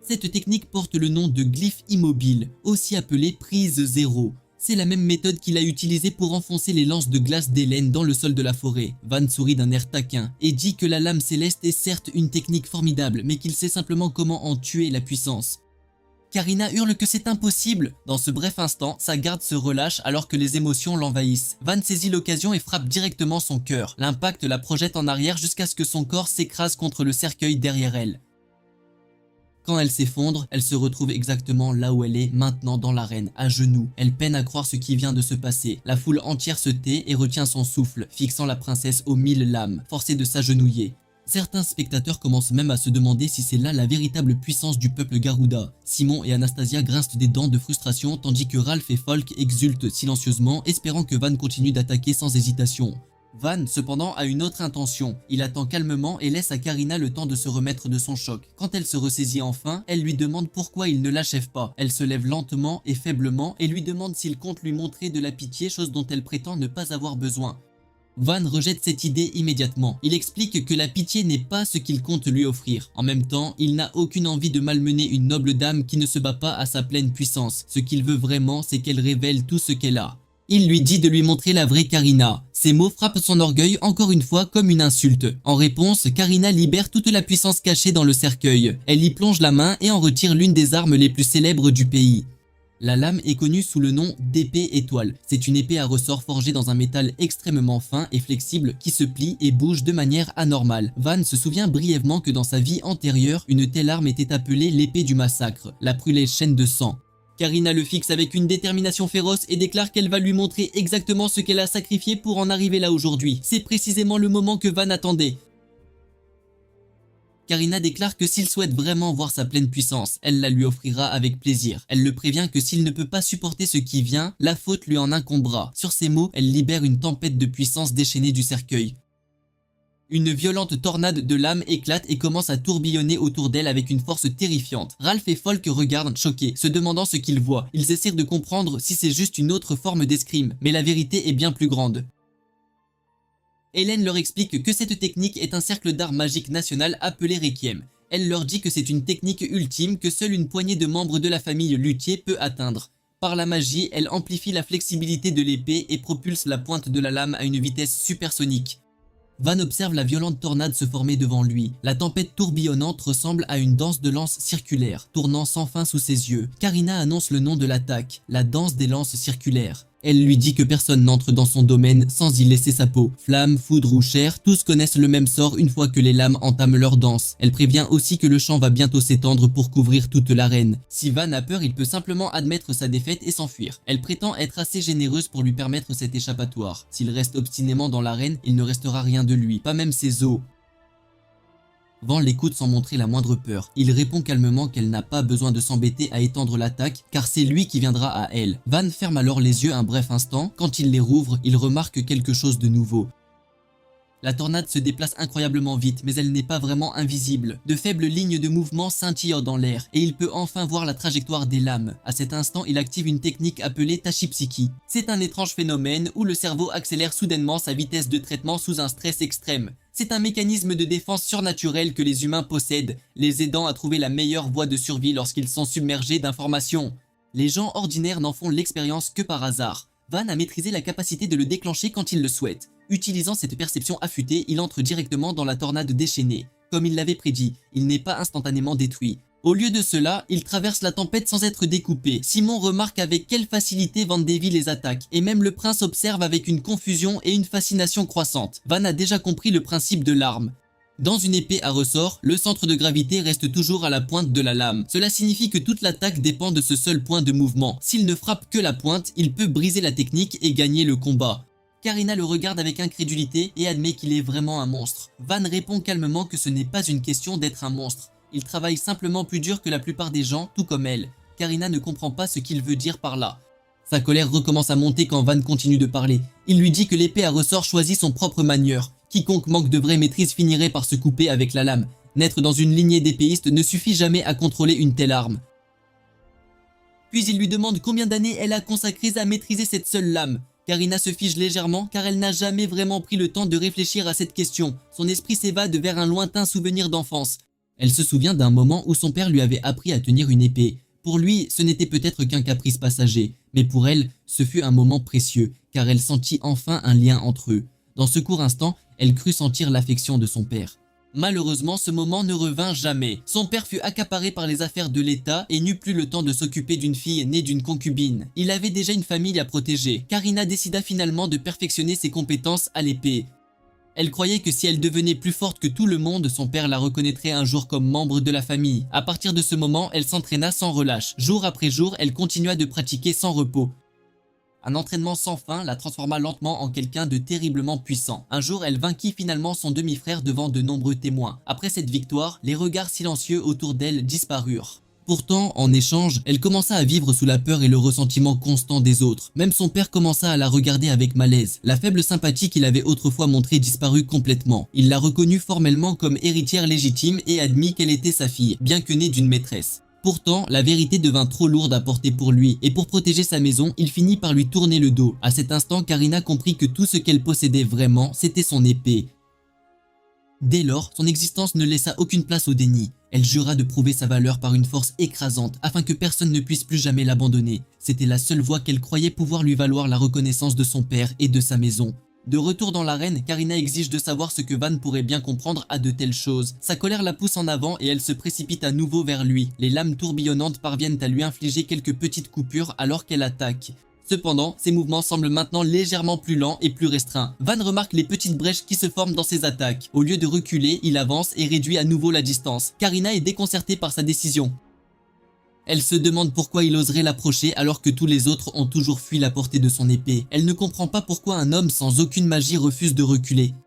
Cette technique porte le nom de glyphe immobile, aussi appelé prise zéro. C'est la même méthode qu'il a utilisée pour enfoncer les lances de glace d'Hélène dans le sol de la forêt. Van sourit d'un air taquin et dit que la lame céleste est certes une technique formidable, mais qu'il sait simplement comment en tuer la puissance. Karina hurle que c'est impossible. Dans ce bref instant, sa garde se relâche alors que les émotions l'envahissent. Van saisit l'occasion et frappe directement son cœur. L'impact la projette en arrière jusqu'à ce que son corps s'écrase contre le cercueil derrière elle. Quand elle s'effondre, elle se retrouve exactement là où elle est maintenant dans l'arène, à genoux. Elle peine à croire ce qui vient de se passer. La foule entière se tait et retient son souffle, fixant la princesse aux 1000 lames, forcée de s'agenouiller. Certains spectateurs commencent même à se demander si c'est là la véritable puissance du peuple Garuda. Simon et Anastasia grincent des dents de frustration tandis que Ralph et Falk exultent silencieusement, espérant que Van continue d'attaquer sans hésitation. Van, cependant, a une autre intention. Il attend calmement et laisse à Karina le temps de se remettre de son choc. Quand elle se ressaisit enfin, elle lui demande pourquoi il ne l'achève pas. Elle se lève lentement et faiblement et lui demande s'il compte lui montrer de la pitié, chose dont elle prétend ne pas avoir besoin. Van rejette cette idée immédiatement. Il explique que la pitié n'est pas ce qu'il compte lui offrir. En même temps, il n'a aucune envie de malmener une noble dame qui ne se bat pas à sa pleine puissance. Ce qu'il veut vraiment, c'est qu'elle révèle tout ce qu'elle a. Il lui dit de lui montrer la vraie Karina. Ces mots frappent son orgueil encore une fois comme une insulte. En réponse, Karina libère toute la puissance cachée dans le cercueil. Elle y plonge la main et en retire l'une des armes les plus célèbres du pays. La lame est connue sous le nom d'épée étoile. C'est une épée à ressort forgée dans un métal extrêmement fin et flexible qui se plie et bouge de manière anormale. Van se souvient brièvement que dans sa vie antérieure, une telle arme était appelée l'épée du massacre, la brûlée chaîne de sang. Karina le fixe avec une détermination féroce et déclare qu'elle va lui montrer exactement ce qu'elle a sacrifié pour en arriver là aujourd'hui. C'est précisément le moment que Van attendait. Karina déclare que s'il souhaite vraiment voir sa pleine puissance, elle la lui offrira avec plaisir. Elle le prévient que s'il ne peut pas supporter ce qui vient, la faute lui en incombera. Sur ces mots, elle libère une tempête de puissance déchaînée du cercueil. Une violente tornade de lames éclate et commence à tourbillonner autour d'elle avec une force terrifiante. Ralph et Falk regardent choqués, se demandant ce qu'ils voient. Ils essaient de comprendre si c'est juste une autre forme d'escrime, mais la vérité est bien plus grande. Hélène leur explique que cette technique est un cercle d'art magique national appelé Requiem. Elle leur dit que c'est une technique ultime que seule une poignée de membres de la famille Luthier peut atteindre. Par la magie, elle amplifie la flexibilité de l'épée et propulse la pointe de la lame à une vitesse supersonique. Van observe la violente tornade se former devant lui. La tempête tourbillonnante ressemble à une danse de lances circulaires, tournant sans fin sous ses yeux. Karina annonce le nom de l'attaque, la danse des lances circulaires. Elle lui dit que personne n'entre dans son domaine sans y laisser sa peau. Flamme, foudre ou chair, tous connaissent le même sort une fois que les lames entament leur danse. Elle prévient aussi que le champ va bientôt s'étendre pour couvrir toute l'arène. Si Van a peur, il peut simplement admettre sa défaite et s'enfuir. Elle prétend être assez généreuse pour lui permettre cet échappatoire. S'il reste obstinément dans l'arène, il ne restera rien de lui, pas même ses os. Van l'écoute sans montrer la moindre peur. Il répond calmement qu'elle n'a pas besoin de s'embêter à étendre l'attaque car c'est lui qui viendra à elle. Van ferme alors les yeux un bref instant. Quand il les rouvre, il remarque quelque chose de nouveau. La tornade se déplace incroyablement vite, mais elle n'est pas vraiment invisible. De faibles lignes de mouvement scintillent dans l'air, et il peut enfin voir la trajectoire des lames. À cet instant, il active une technique appelée tachypsychie. C'est un étrange phénomène où le cerveau accélère soudainement sa vitesse de traitement sous un stress extrême. C'est un mécanisme de défense surnaturel que les humains possèdent, les aidant à trouver la meilleure voie de survie lorsqu'ils sont submergés d'informations. Les gens ordinaires n'en font l'expérience que par hasard. Van a maîtrisé la capacité de le déclencher quand il le souhaite. Utilisant cette perception affûtée, il entre directement dans la tornade déchaînée. Comme il l'avait prédit, il n'est pas instantanément détruit. Au lieu de cela, il traverse la tempête sans être découpé. Simon remarque avec quelle facilité Van dévie les attaques, et même le prince observe avec une confusion et une fascination croissante. Van a déjà compris le principe de l'arme. Dans une épée à ressort, le centre de gravité reste toujours à la pointe de la lame. Cela signifie que toute l'attaque dépend de ce seul point de mouvement. S'il ne frappe que la pointe, il peut briser la technique et gagner le combat. Karina le regarde avec incrédulité et admet qu'il est vraiment un monstre. Van répond calmement que ce n'est pas une question d'être un monstre. Il travaille simplement plus dur que la plupart des gens, tout comme elle. Karina ne comprend pas ce qu'il veut dire par là. Sa colère recommence à monter quand Van continue de parler. Il lui dit que l'épée à ressort choisit son propre manieur. Quiconque manque de vraie maîtrise finirait par se couper avec la lame. Naître dans une lignée d'épéistes ne suffit jamais à contrôler une telle arme. Puis il lui demande combien d'années elle a consacré à maîtriser cette seule lame. Karina se fige légèrement car elle n'a jamais vraiment pris le temps de réfléchir à cette question. Son esprit s'évade vers un lointain souvenir d'enfance. Elle se souvient d'un moment où son père lui avait appris à tenir une épée. Pour lui, ce n'était peut-être qu'un caprice passager, mais pour elle, ce fut un moment précieux, car elle sentit enfin un lien entre eux. Dans ce court instant, elle crut sentir l'affection de son père. Malheureusement, ce moment ne revint jamais. Son père fut accaparé par les affaires de l'État et n'eut plus le temps de s'occuper d'une fille née d'une concubine. Il avait déjà une famille à protéger. Karina décida finalement de perfectionner ses compétences à l'épée. Elle croyait que si elle devenait plus forte que tout le monde, son père la reconnaîtrait un jour comme membre de la famille. À partir de ce moment, elle s'entraîna sans relâche. Jour après jour, elle continua de pratiquer sans repos. Un entraînement sans fin la transforma lentement en quelqu'un de terriblement puissant. Un jour, elle vainquit finalement son demi-frère devant de nombreux témoins. Après cette victoire, les regards silencieux autour d'elle disparurent. Pourtant, en échange, elle commença à vivre sous la peur et le ressentiment constant des autres. Même son père commença à la regarder avec malaise. La faible sympathie qu'il avait autrefois montrée disparut complètement. Il la reconnut formellement comme héritière légitime et admit qu'elle était sa fille, bien que née d'une maîtresse. Pourtant, la vérité devint trop lourde à porter pour lui, et pour protéger sa maison, il finit par lui tourner le dos. À cet instant, Karina comprit que tout ce qu'elle possédait vraiment, c'était son épée. Dès lors, son existence ne laissa aucune place au déni. Elle jura de prouver sa valeur par une force écrasante, afin que personne ne puisse plus jamais l'abandonner. C'était la seule voie qu'elle croyait pouvoir lui valoir la reconnaissance de son père et de sa maison. De retour dans l'arène, Karina exige de savoir ce que Van pourrait bien comprendre à de telles choses. Sa colère la pousse en avant et elle se précipite à nouveau vers lui. Les lames tourbillonnantes parviennent à lui infliger quelques petites coupures alors qu'elle attaque. Cependant, ses mouvements semblent maintenant légèrement plus lents et plus restreints. Van remarque les petites brèches qui se forment dans ses attaques. Au lieu de reculer, il avance et réduit à nouveau la distance. Karina est déconcertée par sa décision. Elle se demande pourquoi il oserait l'approcher alors que tous les autres ont toujours fui la portée de son épée. Elle ne comprend pas pourquoi un homme sans aucune magie refuse de reculer.